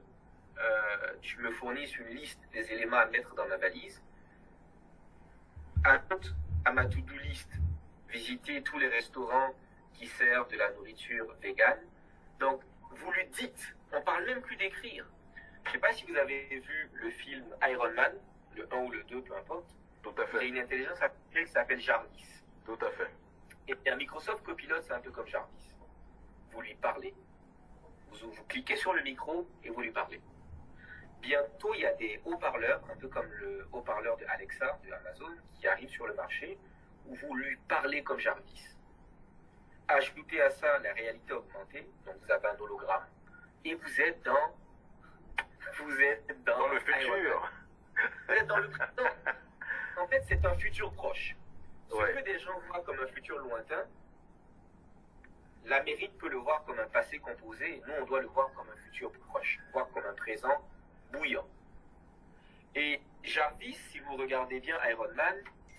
tu me fournisses une liste des éléments à mettre dans ma valise. Ajoute à ma to-do list, visiter tous les restaurants qui servent de la nourriture végane. Donc, vous lui dites, on parle même plus d'écrire. Je ne sais pas si vous avez vu le film Iron Man, le 1 ou le 2, peu importe.
Tout à
Il y a
fait.
une intelligence artificielle qui s'appelle Jarvis.
Tout à fait.
Et bien, Microsoft Copilot, c'est un peu comme Jarvis. Vous lui parlez. Vous cliquez sur le micro et vous lui parlez. Bientôt, il y a des haut-parleurs, un peu comme le haut-parleur de Alexa, de Amazon, qui arrive sur le marché, où vous lui parlez comme Jarvis. Ajoutez à ça la réalité augmentée, donc vous avez un hologramme, et vous êtes dans
Dans le futur.
Vous êtes dans le présent. En fait, c'est un futur proche. Ce
Ouais.
que des gens voient comme un futur lointain, l'Amérique peut le voir comme un passé composé, et nous, on doit le voir comme un futur proche, voire comme un présent bouillant. Et Jarvis, si vous regardez bien Iron Man,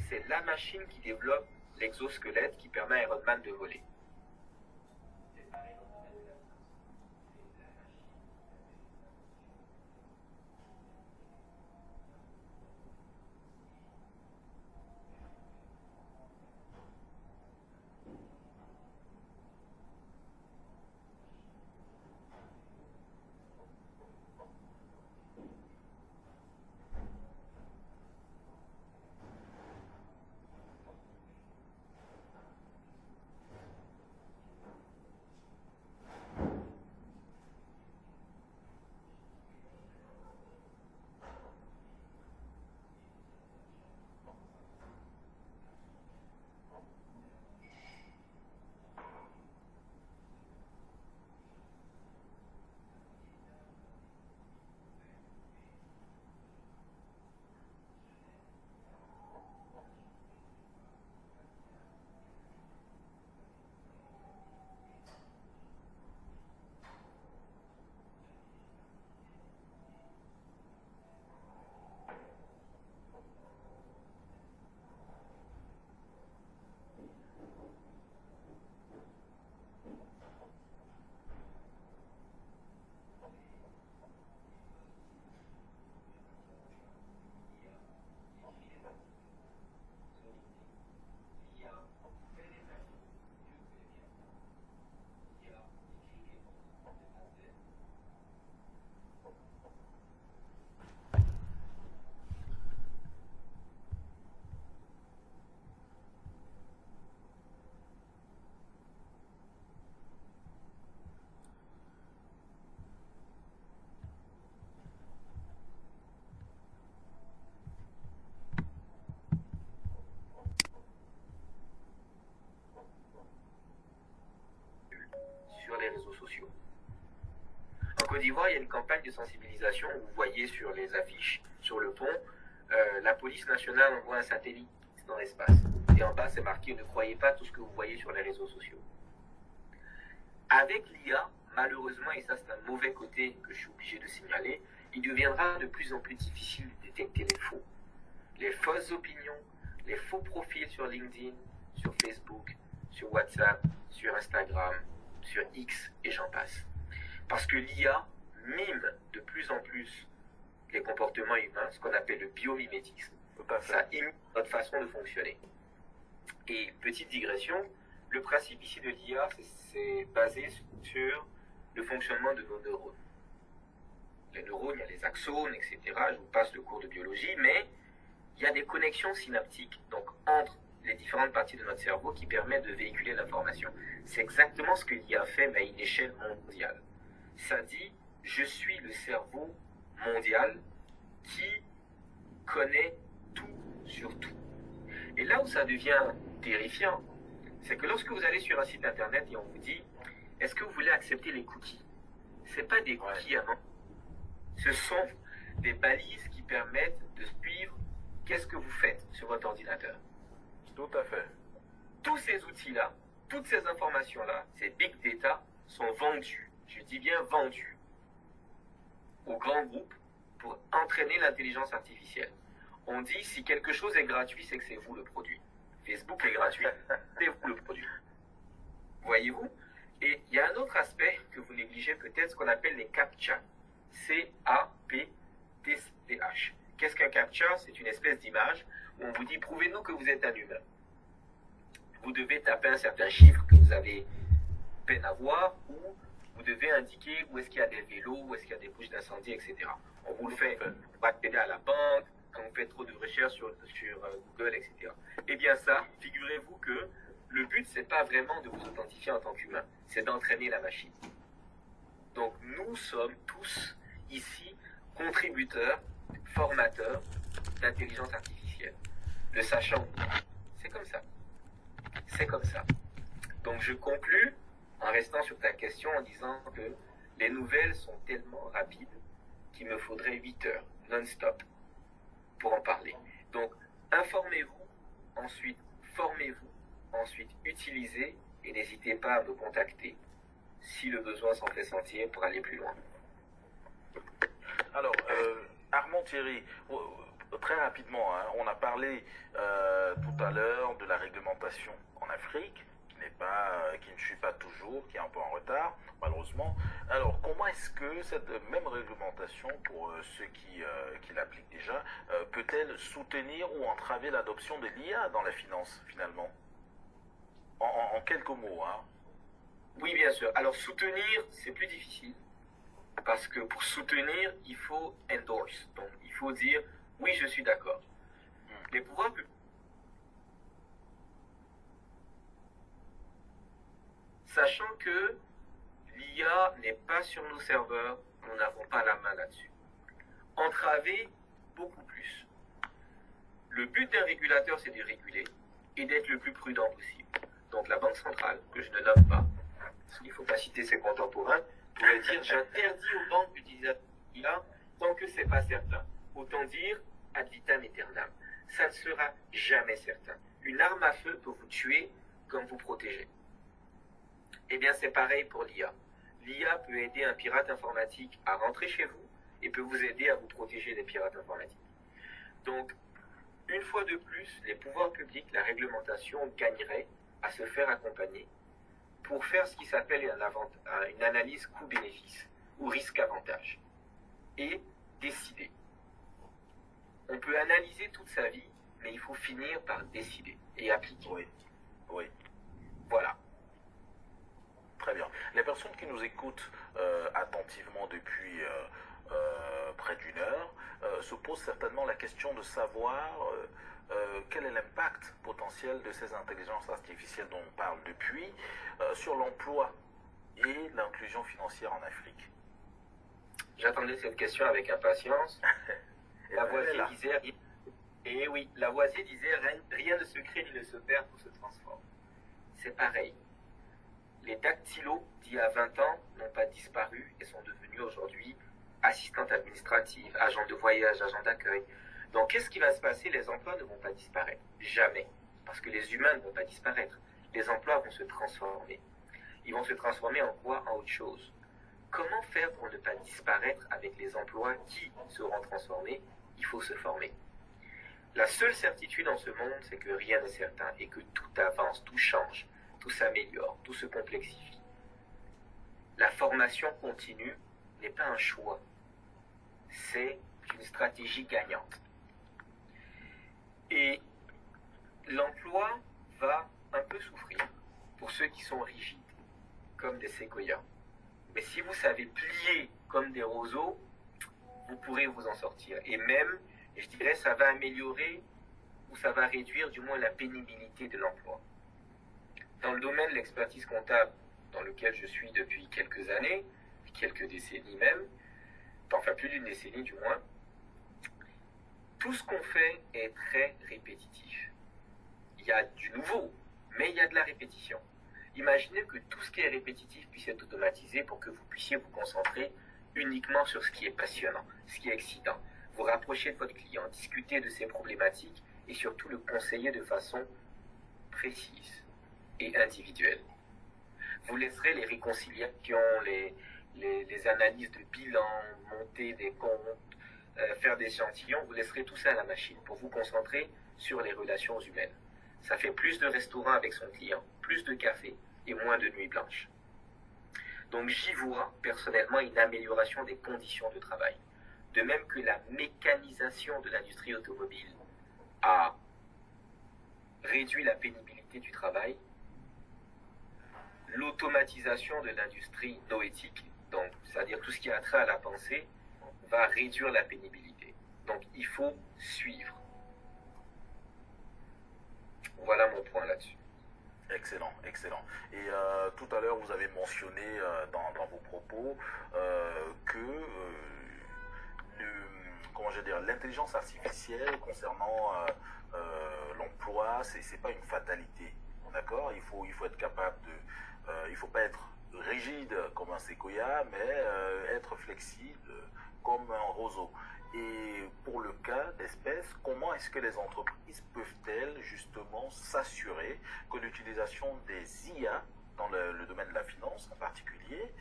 c'est la machine qui développe l'exosquelette qui permet à Iron Man de voler. sociaux. En Côte d'Ivoire, il y a une campagne de sensibilisation. Vous voyez sur les affiches, sur le pont, la police nationale envoie un satellite dans l'espace. Et en bas, c'est marqué « Ne croyez pas tout ce que vous voyez sur les réseaux sociaux ». Avec l'IA, malheureusement, et ça c'est un mauvais côté que je suis obligé de signaler, il deviendra de plus en plus difficile de détecter les fausses opinions, les faux profils sur LinkedIn, sur Facebook, sur WhatsApp, sur Instagram, sur X et j'en passe. Parce que l'IA mime de plus en plus les comportements humains, ce qu'on appelle le biomimétisme. Ça imite notre façon de fonctionner. Et petite digression, le principe ici de l'IA, c'est basé sur le fonctionnement de nos neurones. Les neurones, il y a les axones, etc. Je vous passe le cours de biologie, mais il y a des connexions synaptiques, donc entre les différentes parties de notre cerveau qui permettent de véhiculer l'information. C'est exactement ce que l'IA fait, mais à une échelle mondiale. Ça dit, je suis le cerveau mondial qui connaît tout sur tout. Et là où ça devient terrifiant, c'est que lorsque vous allez sur un site internet et on vous dit, est-ce que vous voulez accepter les cookies? Ce n'est pas des cookies à main. Ce sont des balises qui permettent de suivre qu'est-ce que vous faites sur votre ordinateur.
Tout à fait.
Tous ces outils-là, toutes ces informations-là, ces big data, sont vendus, je dis bien vendus, aux grands groupes pour entraîner l'intelligence artificielle. On dit, si quelque chose est gratuit, c'est que c'est vous le produit. Facebook est gratuit, c'est vous le produit. Voyez-vous? Et il y a un autre aspect que vous négligez peut-être, ce qu'on appelle les CAPTCHA. C-A-P-T-C-H. Qu'est-ce qu'un CAPTCHA? C'est une espèce d'image où on vous dit, prouvez-nous que vous êtes un humain. Vous devez taper un certain chiffre que vous avez peine à voir, ou vous devez indiquer où est-ce qu'il y a des vélos, où est-ce qu'il y a des bouches d'incendie, etc. On vous le fait pour accéder à la banque, quand on fait trop de recherches sur Google, etc. Eh bien ça, figurez-vous que le but, c'est pas vraiment de vous authentifier en tant qu'humain, c'est d'entraîner la machine. Donc nous sommes tous ici contributeurs, formateurs d'intelligence artificielle. Le sachant, c'est comme ça. C'est comme ça. Donc je conclus en restant sur ta question en disant que les nouvelles sont tellement rapides qu'il me faudrait 8 heures non-stop pour en parler. Donc informez-vous, ensuite formez-vous, ensuite utilisez et n'hésitez pas à me contacter si le besoin s'en fait sentir pour aller plus loin.
Alors, Armand Thierry, très rapidement, hein, on a parlé tout à l'heure de la réglementation en Afrique, qui ne suit pas toujours, qui est un peu en retard, malheureusement. Alors, comment est-ce que cette même réglementation, pour ceux qui l'appliquent déjà, peut-elle soutenir ou entraver l'adoption de l'IA dans la finance, finalement? En quelques mots, hein.
Oui, bien sûr. Alors, soutenir, c'est plus difficile. Parce que pour soutenir, il faut endorse. Donc, il faut dire, oui, je suis d'accord. Les pouvoirs publics, sachant que l'IA n'est pas sur nos serveurs, nous n'avons pas la main là-dessus. Entraver, beaucoup plus. Le but d'un régulateur, c'est de réguler et d'être le plus prudent possible. Donc, la Banque centrale, que je ne nomme pas, parce qu'il ne faut pas citer ses contemporains, pourrait dire j'interdis aux banques d'utiliser l'IA tant que ce n'est pas certain. Autant dire ad vitam aeternam. Ça ne sera jamais certain. Une arme à feu peut vous tuer comme vous protéger. Eh bien, c'est pareil pour l'IA. L'IA peut aider un pirate informatique à rentrer chez vous et peut vous aider à vous protéger des pirates informatiques. Donc, une fois de plus, les pouvoirs publics, la réglementation gagnerait à se faire accompagner pour faire ce qui s'appelle une analyse coût-bénéfice ou risque-avantage et décider. On peut analyser toute sa vie, mais il faut finir par décider et appliquer.
Oui, oui.
Voilà.
Très bien. Les personnes qui nous écoutent attentivement depuis près d'une heure se posent certainement la question de savoir quel est l'impact potentiel de ces intelligences artificielles dont on parle depuis sur l'emploi et l'inclusion financière en Afrique.
J'attendais cette question avec impatience. Lavoisier disait, et oui, Lavoisier disait, rien ne se crée ni ne se perd, tout se transforme. C'est pareil. Les dactylos d'il y a 20 ans n'ont pas disparu et sont devenus aujourd'hui assistantes administratives, agents de voyage, agents d'accueil. Donc qu'est-ce qui va se passer? Les emplois ne vont pas disparaître. Jamais. Parce que les humains ne vont pas disparaître. Les emplois vont se transformer. Ils vont se transformer en quoi? En autre chose. Comment faire pour ne pas disparaître avec les emplois qui seront transformés? Il faut se former. La seule certitude en ce monde, c'est que rien n'est certain et que tout avance, tout change, tout s'améliore, tout se complexifie. La formation continue n'est pas un choix, c'est une stratégie gagnante. Et l'emploi va un peu souffrir pour ceux qui sont rigides, comme des séquoias. Mais si vous savez plier comme des roseaux, vous pourrez vous en sortir. Et même, je dirais, ça va améliorer ou ça va réduire du moins la pénibilité de l'emploi. Dans le domaine de l'expertise comptable, dans lequel je suis depuis quelques années, quelques décennies même, enfin plus d'une décennie du moins, tout ce qu'on fait est très répétitif. Il y a du nouveau, mais il y a de la répétition. Imaginez que tout ce qui est répétitif puisse être automatisé pour que vous puissiez vous concentrer uniquement sur ce qui est passionnant, ce qui est excitant. Vous rapprocher de votre client, discuter de ses problématiques et surtout le conseiller de façon précise et individuelle. Vous laisserez les réconciliations, les analyses de bilan, monter des comptes, faire des échantillons, vous laisserez tout ça à la machine pour vous concentrer sur les relations humaines. Ça fait plus de restaurants avec son client, plus de café et moins de nuits blanches. Donc j'y vois personnellement une amélioration des conditions de travail. De même que la mécanisation de l'industrie automobile a réduit la pénibilité du travail, l'automatisation de l'industrie noétique, donc c'est-à-dire tout ce qui a trait à la pensée, va réduire la pénibilité. Donc il faut suivre. Voilà mon point là-dessus.
Excellent, excellent. Et tout à l'heure, vous avez mentionné dans vos propos que comment je veux dire, l'intelligence artificielle concernant l'emploi, c'est pas une fatalité. D'accord? Il faut être capable de, il faut pas être rigide comme un séquoia, mais être flexible comme un roseau. Et pour le cas d'espèce, comment est-ce que les entreprises peuvent-elles justement s'assurer que l'utilisation des IA dans le domaine de la finance en particulier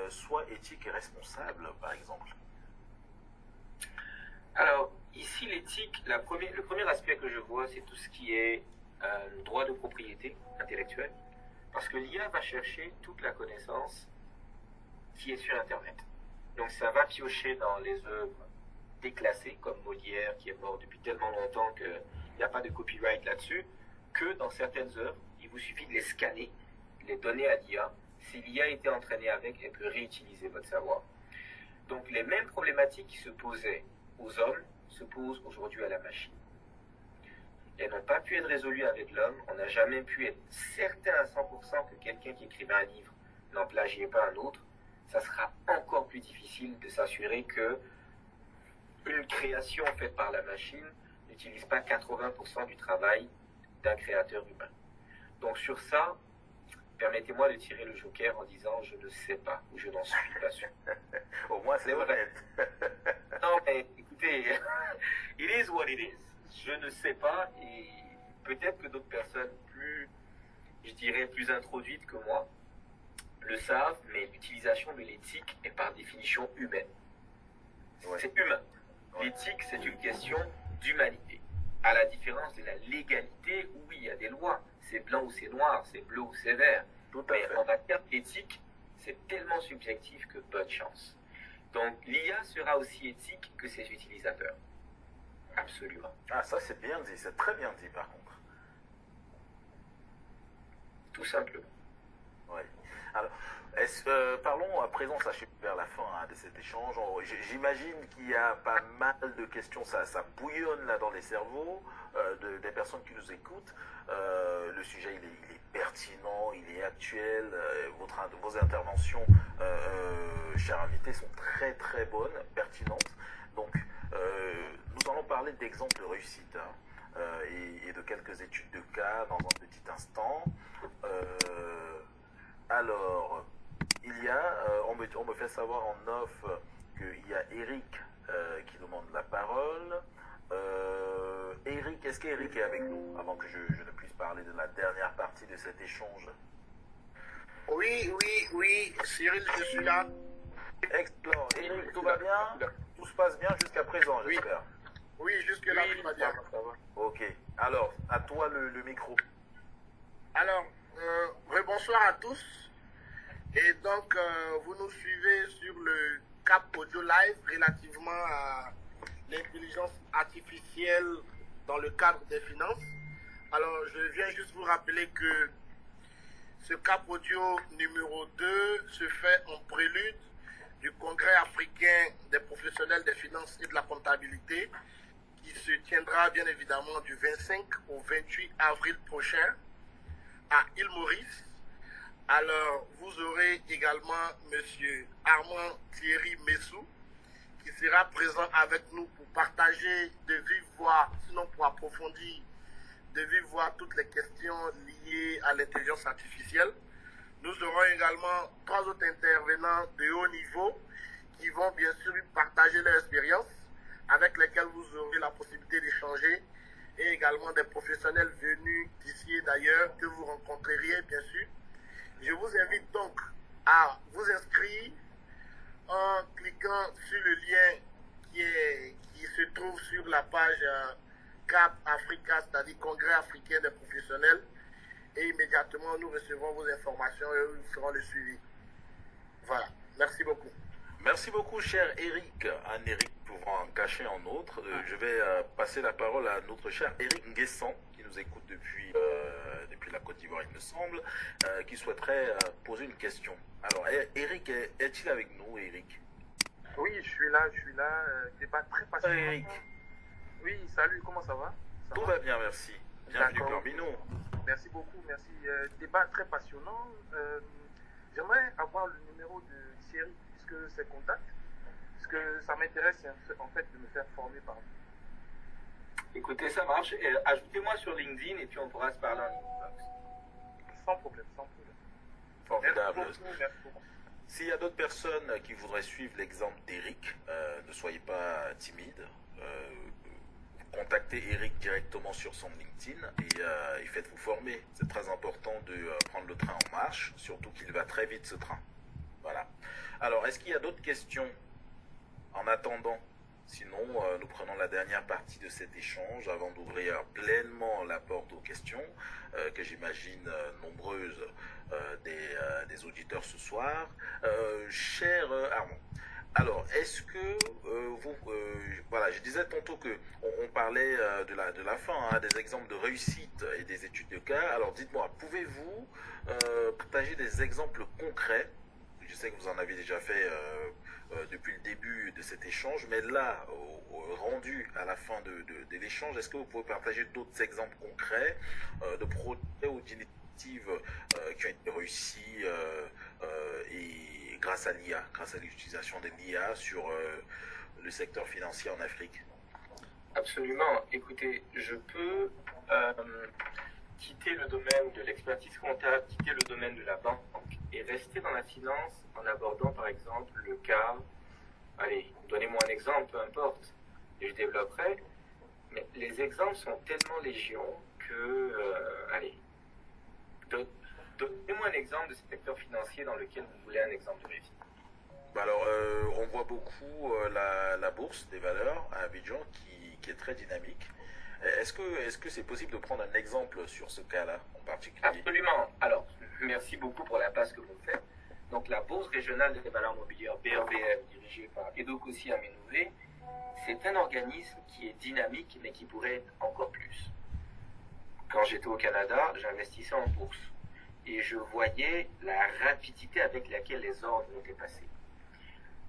soit éthique et responsable, par exemple?
Alors, ici, l'éthique, le premier aspect que je vois, c'est tout ce qui est droit de propriété intellectuelle. Parce que l'IA va chercher toute la connaissance qui est sur Internet. Donc, ça va piocher dans les œuvres déclassées, comme Molière, qui est mort depuis tellement longtemps qu'il n'y a pas de copyright là-dessus, que dans certaines œuvres, il vous suffit de les scanner, de les donner à l'IA. Si l'IA a été entraînée avec, elle peut réutiliser votre savoir. Donc, les mêmes problématiques qui se posaient aux hommes se posent aujourd'hui à la machine. Elles n'ont pas pu être résolues avec l'homme. On n'a jamais pu être certain à 100% que quelqu'un qui écrivait un livre n'en plagiait pas un autre. Ça sera encore plus difficile de s'assurer que une création faite par la machine n'utilise pas 80% du travail d'un créateur humain. Donc sur ça, permettez-moi de tirer le joker en disant je ne sais pas ou je n'en suis pas sûr.
Au moins c'est honnête.
Non mais écoutez, it is what it is. Je ne sais pas et peut-être que d'autres personnes plus, je dirais, plus introduites que moi le savent, mais l'utilisation de l'éthique est par définition humaine. Ouais. C'est humain. Ouais. L'éthique, c'est une question d'humanité. À la différence de la légalité, où il y a des lois. C'est blanc ou c'est noir, c'est bleu ou c'est vert. Mais en matière d'éthique, c'est tellement subjectif que bonne chance. Donc l'IA sera aussi éthique que ses utilisateurs. Absolument.
Ah, ça c'est bien dit, c'est très bien dit par contre.
Tout simplement.
Oui. Alors, parlons à présent, ça chute vers la fin de cet échange. J'imagine qu'il y a pas mal de questions, ça bouillonne là dans les cerveaux des personnes qui nous écoutent. Le sujet il est pertinent, il est actuel. Vos interventions, chers invités, sont très très bonnes, pertinentes. Donc, nous allons parler d'exemples de réussite et de quelques études de cas dans un petit instant. Alors, il y a, on me fait savoir en off qu'il y a Eric qui demande la parole. Eric, est-ce qu'Eric est avec nous avant que je ne puisse parler de la dernière partie de cet échange?
Oui, Cyril, je suis là.
Excellent. Eric, tout va bien? Tout se passe bien jusqu'à présent, j'espère.
Oui, jusque-là, tout va bien.
Ça va.
Ok. Alors, à toi le micro.
Alors, bonsoir à tous. Et donc, vous nous suivez sur le Cap Audio Live relativement à l'intelligence artificielle dans le cadre des finances. Alors, je viens juste vous rappeler que ce Cap Audio numéro 2 se fait en prélude du Congrès africain des professionnels des finances et de la comptabilité qui se tiendra bien évidemment du 25 au 28 avril prochain à Île Maurice. Alors, vous aurez également M. Armand Thierry Messou qui sera présent avec nous pour partager de vive voix, sinon pour approfondir de vive voix toutes les questions liées à l'intelligence artificielle. Nous aurons également 3 autres intervenants de haut niveau qui vont bien sûr partager leur expérience avec lesquels vous aurez la possibilité d'échanger et également des professionnels venus d'ici et d'ailleurs que vous rencontreriez bien sûr. Je vous invite donc à vous inscrire en cliquant sur le lien qui se trouve sur la page CAP Africa, c'est-à-dire Congrès africain des professionnels, et immédiatement nous recevrons vos informations et nous ferons le suivi. Voilà, merci beaucoup.
Merci beaucoup, cher Eric. Un Eric pouvant en cacher un autre. Je vais passer la parole à notre cher Eric Nguessan, qui nous écoute depuis la Côte d'Ivoire, il me semble, qui souhaiterait poser une question. Alors, Eric, est-il avec nous, Eric?
Oui, je suis là. Débat très passionnant.
Eric.
Oui, salut, comment ça va?
Tout va bien, merci. Bienvenue parmi nous.
Merci beaucoup, merci. Débat très passionnant. J'aimerais avoir le numéro de Thierry, puisque c'est contact, parce que ça m'intéresse en fait de me faire former par vous.
Écoutez, ça marche. Ajoutez-moi sur LinkedIn et puis on pourra se parler en inbox.
Sans problème.
Formidable.
Merci beaucoup.
S'il y a d'autres personnes qui voudraient suivre l'exemple d'Eric, ne soyez pas timide. Contactez Eric directement sur son LinkedIn et faites-vous former. C'est très important de prendre le train en marche, surtout qu'il va très vite ce train. Voilà. Alors, est-ce qu'il y a d'autres questions en attendant? Sinon, nous prenons la dernière partie de cet échange avant d'ouvrir pleinement la porte aux questions, que j'imagine nombreuses des auditeurs ce soir. Cher Armand, alors, est-ce que voilà, je disais tantôt que on parlait de la fin, hein, des exemples de réussite et des études de cas. Alors, dites-moi, pouvez-vous partager des exemples concrets? Je sais que vous en avez déjà fait depuis le début de cet échange, mais là, rendu à la fin de l'échange, est-ce que vous pouvez partager d'autres exemples concrets de projets ou d'initiatives qui ont été réussis et grâce à l'IA, grâce à l'utilisation de l'IA sur le secteur financier en Afrique?
Absolument. Écoutez, je peux quitter le domaine de l'expertise comptable, quitter le domaine de la banque et rester dans la finance en abordant par exemple le cas, allez, donnez-moi un exemple, peu importe, et je développerai, mais les exemples sont tellement légion que, allez, donnez-moi un exemple de ce secteur financier dans lequel vous voulez un exemple de réussite.
Alors, on voit beaucoup la bourse des valeurs à Abidjan qui est très dynamique. Est-ce que c'est possible de prendre un exemple sur ce cas-là en particulier?
Absolument. Alors, merci beaucoup pour la passe que vous faites. Donc, la Bourse régionale des valeurs mobilières, BRVM, dirigée par Edokosi Amenouvé, c'est un organisme qui est dynamique, mais qui pourrait être encore plus. Quand j'étais au Canada, j'investissais en bourse. Et je voyais la rapidité avec laquelle les ordres étaient passés.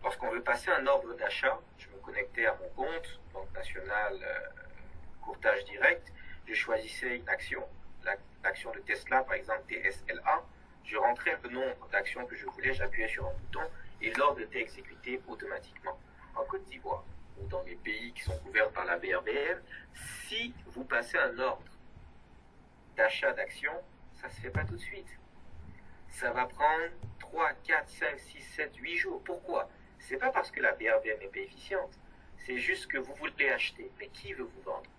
Lorsqu'on veut passer un ordre d'achat, je me connectais à mon compte, Banque nationale, courtage direct, je choisissais une action, l'action de Tesla, par exemple TSLA, je rentrais le nombre d'actions que je voulais, j'appuyais sur un bouton et l'ordre était exécuté automatiquement. En Côte d'Ivoire, ou dans les pays qui sont couverts par la BRBM, si vous passez un ordre d'achat d'actions, ça ne se fait pas tout de suite. ça va prendre 3, 4, 5, 6, 7, 8 jours. Pourquoi? C'est pas parce que la BRBM n'est pas efficiente. C'est juste que vous voulez acheter. Mais qui veut vous vendre?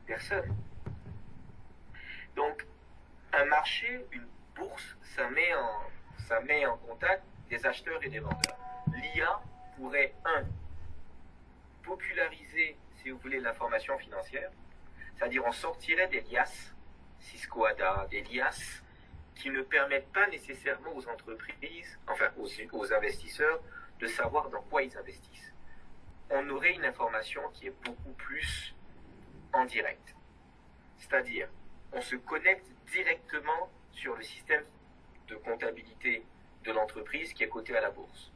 Personne. Donc, un marché, une bourse, ça met en contact des acheteurs et des vendeurs. L'IA pourrait, populariser, si vous voulez, l'information financière, c'est-à-dire on sortirait des liasses, Cisco ADA, des liasses qui ne permettent pas nécessairement aux entreprises, enfin aux investisseurs, de savoir dans quoi ils investissent. On aurait une information qui est beaucoup plus en direct. C'est-à-dire, on se connecte directement sur le système de comptabilité de l'entreprise qui est coté à la bourse.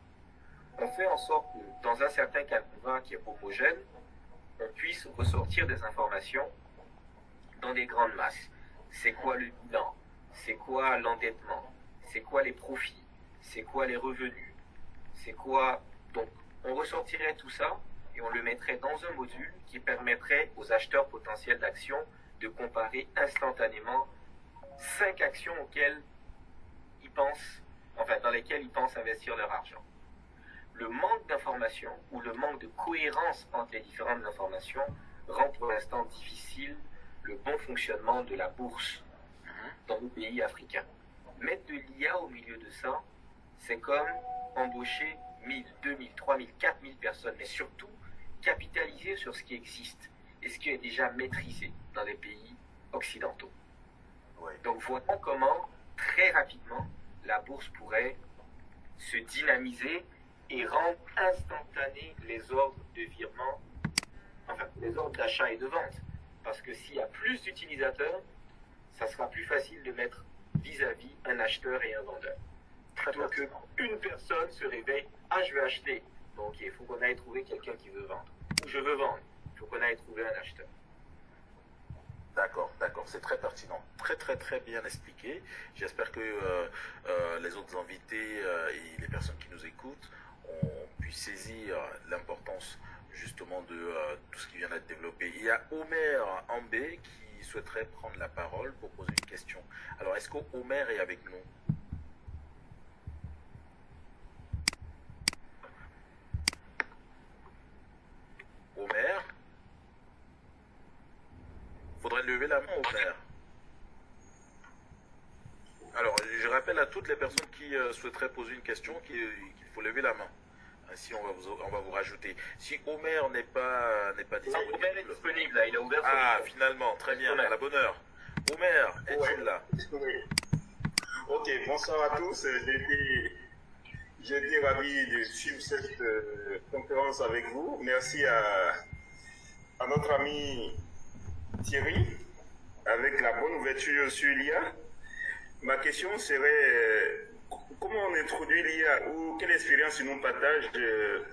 On fait en sorte que, dans un certain canevas qui est homogène, on puisse ressortir des informations dans des grandes masses. C'est quoi le bilan? C'est quoi l'endettement? C'est quoi les profits? C'est quoi les revenus? C'est quoi... Donc, on ressortirait tout ça et on le mettrait dans un module qui permettrait aux acheteurs potentiels d'actions de comparer instantanément 5 actions auxquelles ils pensent, enfin, dans lesquelles ils pensent investir leur argent. Le manque d'information ou le manque de cohérence entre les différentes informations rend pour l'instant difficile le bon fonctionnement de la bourse dans nos pays africains. Mettre de l'IA au milieu de ça, c'est comme embaucher 1000, 2000, 3000, 4000 personnes, mais surtout capitaliser sur ce qui existe et ce qui est déjà maîtrisé dans les pays occidentaux.
Ouais.
Donc voilà comment, très rapidement, la bourse pourrait se dynamiser et rendre instantanés les ordres de virement, enfin les ordres d'achat et de vente. Parce que s'il y a plus d'utilisateurs, ça sera plus facile de mettre vis-à-vis un acheteur et un vendeur. Plutôt qu'une personne se réveille, je veux acheter. Donc il faut qu'on aille trouver quelqu'un qui veut vendre. Ou je veux vendre, il faut qu'on aille trouver un acheteur.
D'accord, c'est très pertinent, très bien expliqué. J'espère que les autres invités et les personnes qui nous écoutent ont pu saisir l'importance justement de tout ce qui vient d'être développé. Il y a Omer Ambé qui souhaiterait prendre la parole pour poser une question. Alors, est-ce qu'Omer est avec nous? Omer? Faudrait lever la main, Omer. Alors, je rappelle à toutes les personnes qui souhaiteraient poser une question qu'il faut lever la main. Ainsi, on va vous rajouter. Si Omer n'est pas disponible.
Omer est disponible, là, il a ouvert son micro.
Finalement, très bien, à la bonne heure. Omer, es-tu là?
Ok, bonsoir à tous. J'ai été ravi de suivre cette conférence avec vous. Merci à notre ami Thierry, avec la bonne ouverture sur l'IA. Ma question serait, comment on introduit l'IA ou quelle expérience ils nous partagent de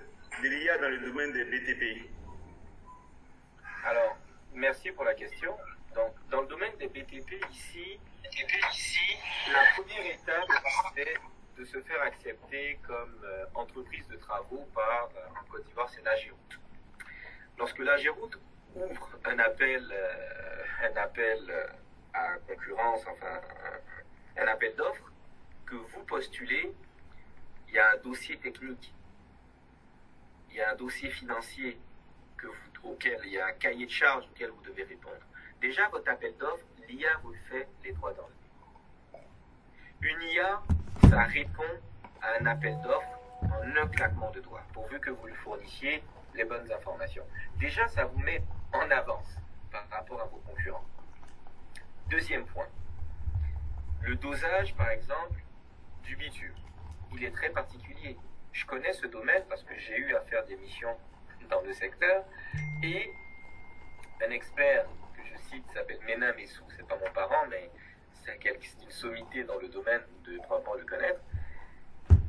l'IA dans le domaine des BTP?
Alors, merci pour la question. Donc, dans le domaine des BTP, ici, la première étape, c'est de se faire accepter comme entreprise de travaux par, en Côte d'Ivoire, c'est l'AGEROUTE. Lorsque l'AGEROUTE ouvre un appel à concurrence, enfin un appel d'offres, que vous postulez, il y a un dossier technique, il y a un dossier financier auquel il y a un cahier de charges auquel vous devez répondre. Déjà, votre appel d'offres, l'IA vous le fait les doigts dans le nez. Une IA, ça répond à un appel d'offres en un claquement de doigts, pourvu que vous lui fournissiez les bonnes informations. Déjà, ça vous met en avance par rapport à vos concurrents. Deuxième point, le dosage, par exemple, du bitume. Il est très particulier. Je connais ce domaine parce que j'ai eu à faire des missions dans le secteur et un expert que je cite s'appelle Mena Messou, c'est pas mon parent, mais c'est une sommité dans le domaine, vous devez probablement le connaître.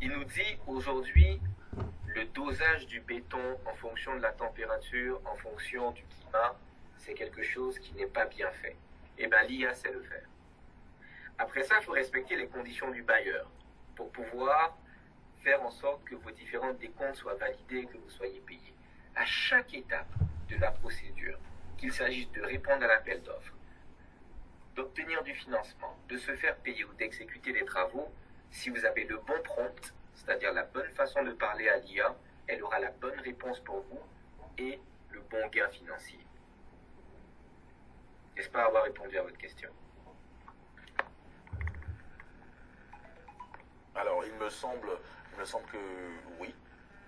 Il nous dit aujourd'hui le dosage du béton en fonction de la température, en fonction du climat, c'est quelque chose qui n'est pas bien fait. Et bien l'IA sait le faire. Après ça, il faut respecter les conditions du bailleur pour pouvoir faire en sorte que vos différentes décomptes soient validés, que vous soyez payés. À chaque étape de la procédure, qu'il s'agisse de répondre à l'appel d'offres, d'obtenir du financement, de se faire payer ou d'exécuter les travaux, Si vous avez le bon prompt, c'est-à-dire la bonne façon de parler à l'IA, elle aura la bonne réponse pour vous et le bon gain financier. J'espère avoir répondu à votre question.
Alors, il me semble que oui.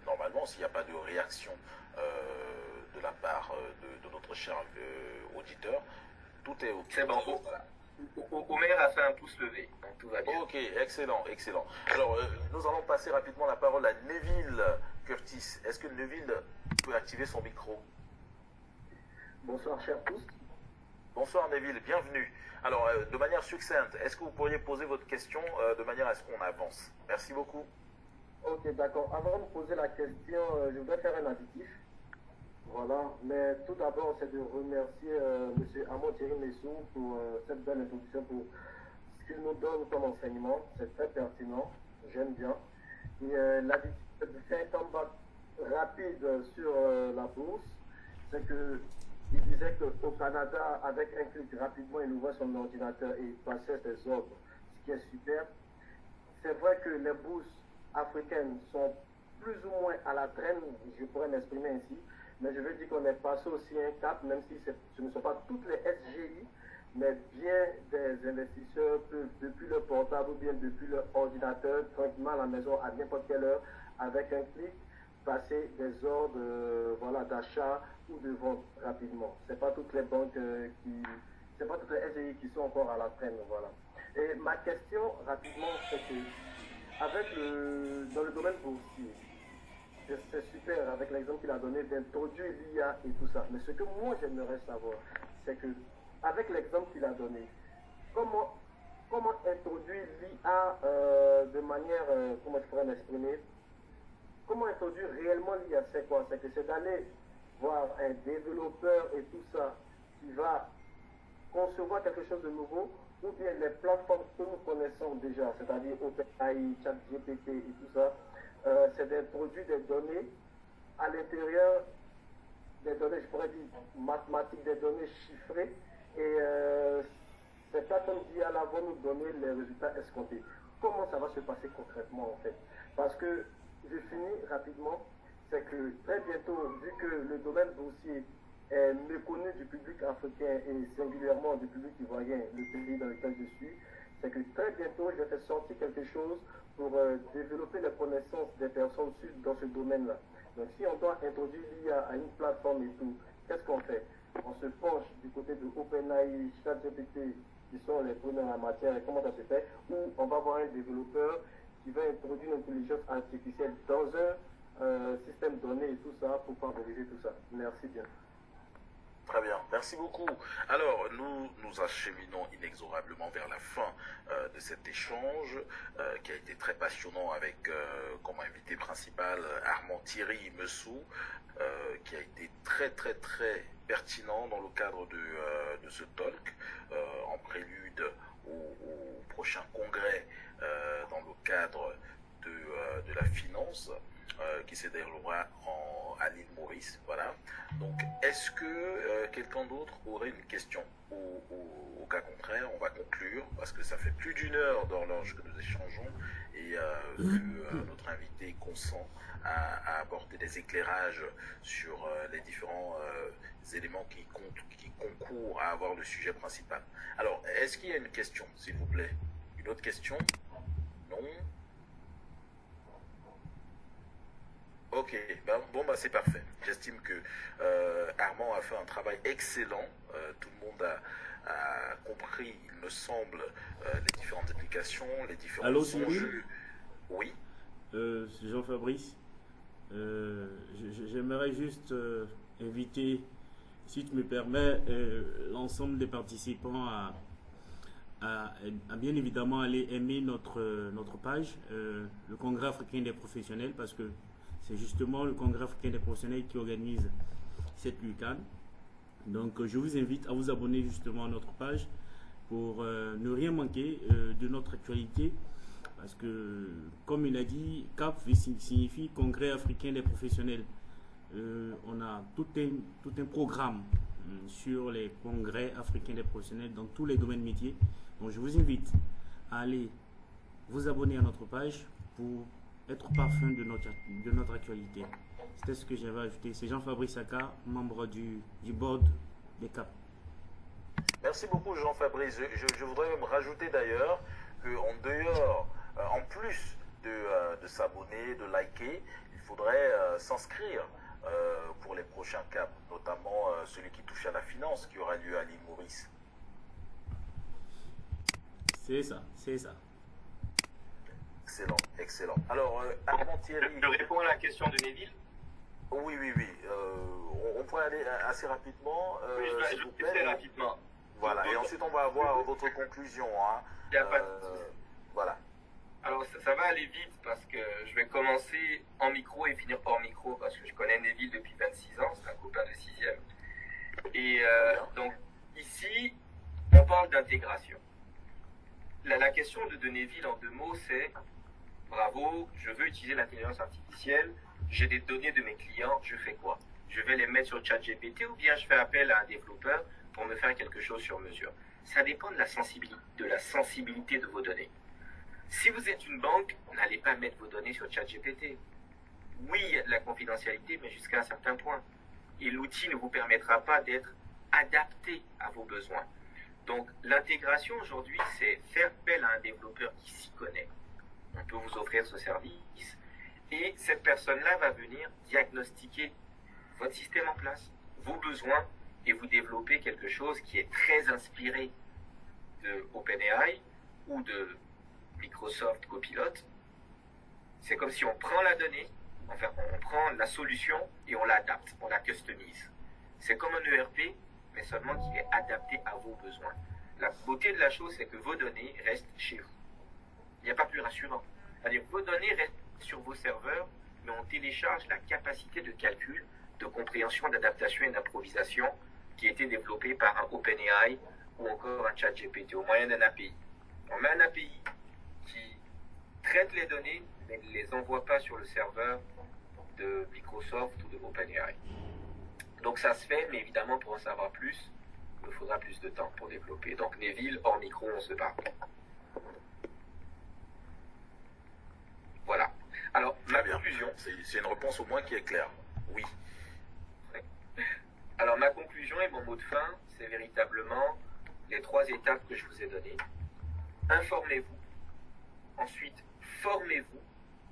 Normalement, s'il n'y a pas de réaction de la part de notre cher auditeur, tout est OK.
C'est bon. Omer a fait un pouce levé, donc tout va bien.
Ok, excellent, excellent. Alors, nous allons passer rapidement la parole à Neville Curtis. Est-ce que Neville peut activer son micro?
Bonsoir, chers tous.
Bonsoir Neville, bienvenue. Alors, de manière succincte, est-ce que vous pourriez poser votre question de manière à ce qu'on avance? Merci beaucoup.
Ok, d'accord. Avant de poser la question, je voudrais faire un additif. Voilà, mais tout d'abord, c'est de remercier M. Amon Thierry Messou pour cette belle introduction, pour ce qu'il nous donne comme enseignement. C'est très pertinent, j'aime bien. Et l'additif de faire un combat rapide sur la bourse, c'est que il disait qu'au Canada, avec un clic rapidement, il ouvrait son ordinateur et il passait ses ordres, ce qui est super. C'est vrai que les bourses africaines sont plus ou moins à la traîne, je pourrais m'exprimer ainsi, mais je veux dire qu'on est passé aussi un cap, même si ce ne sont pas toutes les SGI, mais bien des investisseurs peuvent, depuis leur portable ou bien depuis leur ordinateur, tranquillement à la maison, à n'importe quelle heure, avec un clic, passer des ordres voilà, d'achat ou de vente rapidement. C'est pas toutes les banques c'est pas toutes les SGI qui sont encore à la traîne, voilà. Et ma question rapidement, c'est que dans le domaine boursier, c'est super avec l'exemple qu'il a donné d'introduire l'IA et tout ça. Mais ce que moi j'aimerais savoir, c'est que avec l'exemple qu'il a donné, comment introduire l'IA de manière, comment je pourrais m'exprimer, comment introduire réellement l'IA, c'est quoi? C'est que c'est d'aller voir un développeur et tout ça qui va concevoir quelque chose de nouveau, ou bien les plateformes que nous connaissons déjà, c'est-à-dire OpenAI, ChatGPT et tout ça, c'est d'introduire des données à l'intérieur, des données, je pourrais dire mathématiques, des données chiffrées, et ces plateformes d'IA-là vont nous donner les résultats escomptés. Comment ça va se passer concrètement en fait? Parce que, je finis rapidement, c'est que très bientôt, vu que le domaine boursier est méconnu du public africain et singulièrement du public ivoirien, le pays dans lequel je suis, c'est que très bientôt, je vais faire sortir quelque chose pour développer les connaissances des personnes dans ce domaine-là. Donc, si on doit introduire l'IA à une plateforme et tout, qu'est-ce qu'on fait? On se penche du côté de OpenAI, ChatGPT, qui sont les premiers en la matière, et comment ça se fait? Ou on va voir un développeur qui va introduire une intelligence artificielle dans un système donné et tout ça pour favoriser tout ça. Merci bien.
Très bien, merci beaucoup. Alors, nous acheminons inexorablement vers la fin de cet échange qui a été très passionnant avec comme invité principal Armand Thierry Messou, qui a été très pertinent dans le cadre de ce talk, en prélude au prochain congrès dans le cadre de la finance. Qui se déroulera à l'île Maurice, voilà. Donc, est-ce que quelqu'un d'autre aurait une question? Au cas contraire, on va conclure, parce que ça fait plus d'une heure d'horloge que nous échangeons, et que notre invité consent à apporter des éclairages sur les différents éléments qui concourent à avoir le sujet principal. Alors, est-ce qu'il y a une question, s'il vous plaît? Une autre question? Non? Ok, bon, c'est parfait. J'estime que Armand a fait un travail excellent. Tout le monde a compris, il me semble, les différentes applications, les différents
Allô,
enjeux. Oui.
C'est Jean-Fabrice. J'aimerais juste inviter, si tu me permets, l'ensemble des participants à bien évidemment aller aimer notre page, le Congrès africain des professionnels, parce que c'est justement le Congrès africain des professionnels qui organise cette LUCAN. Donc, je vous invite à vous abonner justement à notre page pour ne rien manquer de notre actualité. Parce que, comme il a dit, CAP signifie Congrès africain des professionnels. On a tout un programme sur les congrès africains des professionnels dans tous les domaines métiers. Donc, je vous invite à aller vous abonner à notre page pour être parfum de notre actualité. C'était ce que j'avais ajouté. C'est Jean-Fabrice Aka, membre du board des CAP.
Merci beaucoup Jean-Fabrice. Je voudrais me rajouter d'ailleurs qu'en dehors, en plus de s'abonner, de liker, il faudrait s'inscrire pour les prochains caps, notamment celui qui touche à la finance qui aura lieu à l'île Maurice.
C'est ça, c'est ça.
Excellent, excellent. Alors, Armand Thierry...
Je réponds à la question de Neville.
Oui. On pourrait aller assez rapidement.
Oui, je vais très rapidement.
Voilà, et ensuite on va avoir votre conclusion. Hein.
Il n'y a pas de...
Voilà.
Alors ça va aller vite parce que je vais commencer en micro et finir hors micro parce que je connais Neville depuis 26 ans, c'est un copain de 6e. Et donc ici, on parle d'intégration. La question de Neville en 2 mots, c'est bravo, je veux utiliser l'intelligence artificielle, j'ai des données de mes clients, je fais quoi? Je vais les mettre sur ChatGPT ou bien je fais appel à un développeur pour me faire quelque chose sur mesure. Ça dépend de la sensibilité de vos données. Si vous êtes une banque, n'allez pas mettre vos données sur ChatGPT. Oui, il y a de la confidentialité, mais jusqu'à un certain point. Et l'outil ne vous permettra pas d'être adapté à vos besoins. Donc, l'intégration aujourd'hui, c'est faire appel à un développeur qui s'y connaît. On peut vous offrir ce service. Et cette personne-là va venir diagnostiquer votre système en place, vos besoins, et vous développez quelque chose qui est très inspiré de OpenAI ou de Microsoft Copilot. C'est comme si on prend la donnée, enfin on prend la solution et on l'adapte, on la customise. C'est comme un ERP, mais seulement qu'il est adapté à vos besoins. La beauté de la chose, c'est que vos données restent chez vous. Il n'y a pas plus rassurant. C'est-à-dire vos données restent sur vos serveurs, mais on télécharge la capacité de calcul, de compréhension, d'adaptation et d'improvisation qui a été développée par un OpenAI ou encore un ChatGPT au moyen d'un API. On met un API qui traite les données, mais ne les envoie pas sur le serveur de Microsoft ou de OpenAI. Donc ça se fait, mais évidemment pour en savoir plus, il me faudra plus de temps pour développer. Donc Neville, hors micro, on se parle. Voilà. Alors, ma conclusion...
C'est une réponse au moins qui est claire. Oui.
Alors, ma conclusion et mon mot de fin, c'est véritablement les 3 étapes que je vous ai données. Informez-vous. Ensuite, formez-vous.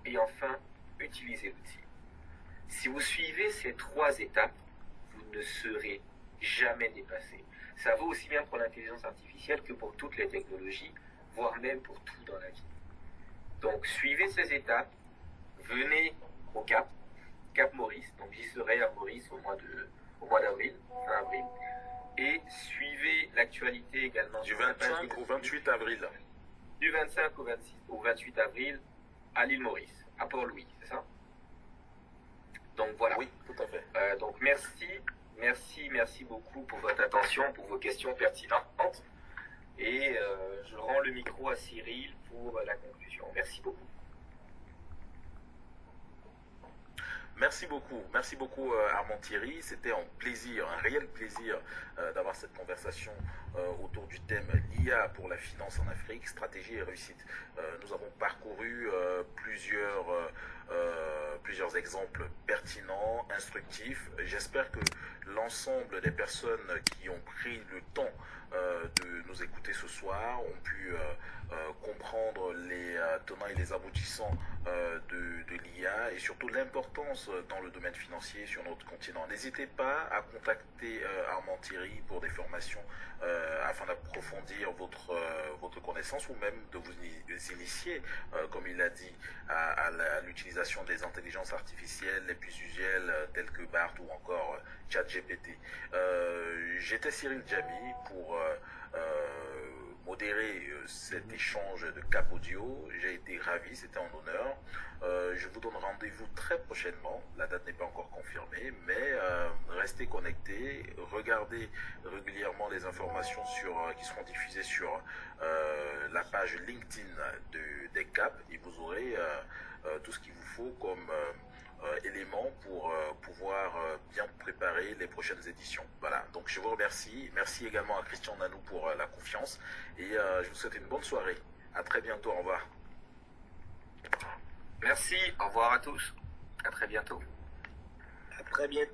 Et enfin, utilisez l'outil. Si vous suivez ces 3 étapes, vous ne serez jamais dépassé. Ça vaut aussi bien pour l'intelligence artificielle que pour toutes les technologies, voire même pour tout dans la vie. Donc, suivez ces étapes. Venez au Cap Maurice. Donc, j'y serai à Maurice au mois d'avril, fin avril. Et suivez l'actualité également.
Du 25 au 28 avril.
Du 25 au 28 avril à l'île Maurice, à Port-Louis, c'est ça? Donc voilà.
Oui, tout à fait.
Donc merci beaucoup pour votre attention, pour vos questions pertinentes. Et je rends le micro à Cyril pour la conclusion. Merci beaucoup.
Merci beaucoup Armand Thierry. C'était un plaisir, un réel plaisir d'avoir cette conversation autour du thème l'IA pour la finance en Afrique, stratégie et réussite. Nous avons parcouru plusieurs exemples pertinents, instructifs. J'espère que l'ensemble des personnes qui ont pris le temps de nous écouter ce soir ont pu comprendre les tenants et les aboutissants de l'IA et surtout l'importance dans le domaine financier sur notre continent. N'hésitez pas à contacter Armand Thierry pour des formations afin d'approfondir votre connaissance ou même de vous initier, comme il l'a dit, à l'utilisation des intelligences artificielles les plus usuelles telles que BART ou encore ChatGPT. J'étais Cyril Djami pour modérer cet échange de Cap Audio. J'ai été ravi, c'était un honneur. Je vous donne rendez-vous très prochainement. La date n'est pas encore confirmée, mais restez connectés, regardez régulièrement les informations qui seront diffusées sur la page LinkedIn des CAP et vous aurez tout ce qu'il vous faut comme éléments pour pouvoir bien préparer les prochaines éditions. Voilà, donc je vous remercie. Merci également à Christian Nanou pour la confiance et je vous souhaite une bonne soirée. À très bientôt, au revoir.
Merci, au revoir à tous. À très bientôt.
À très bientôt.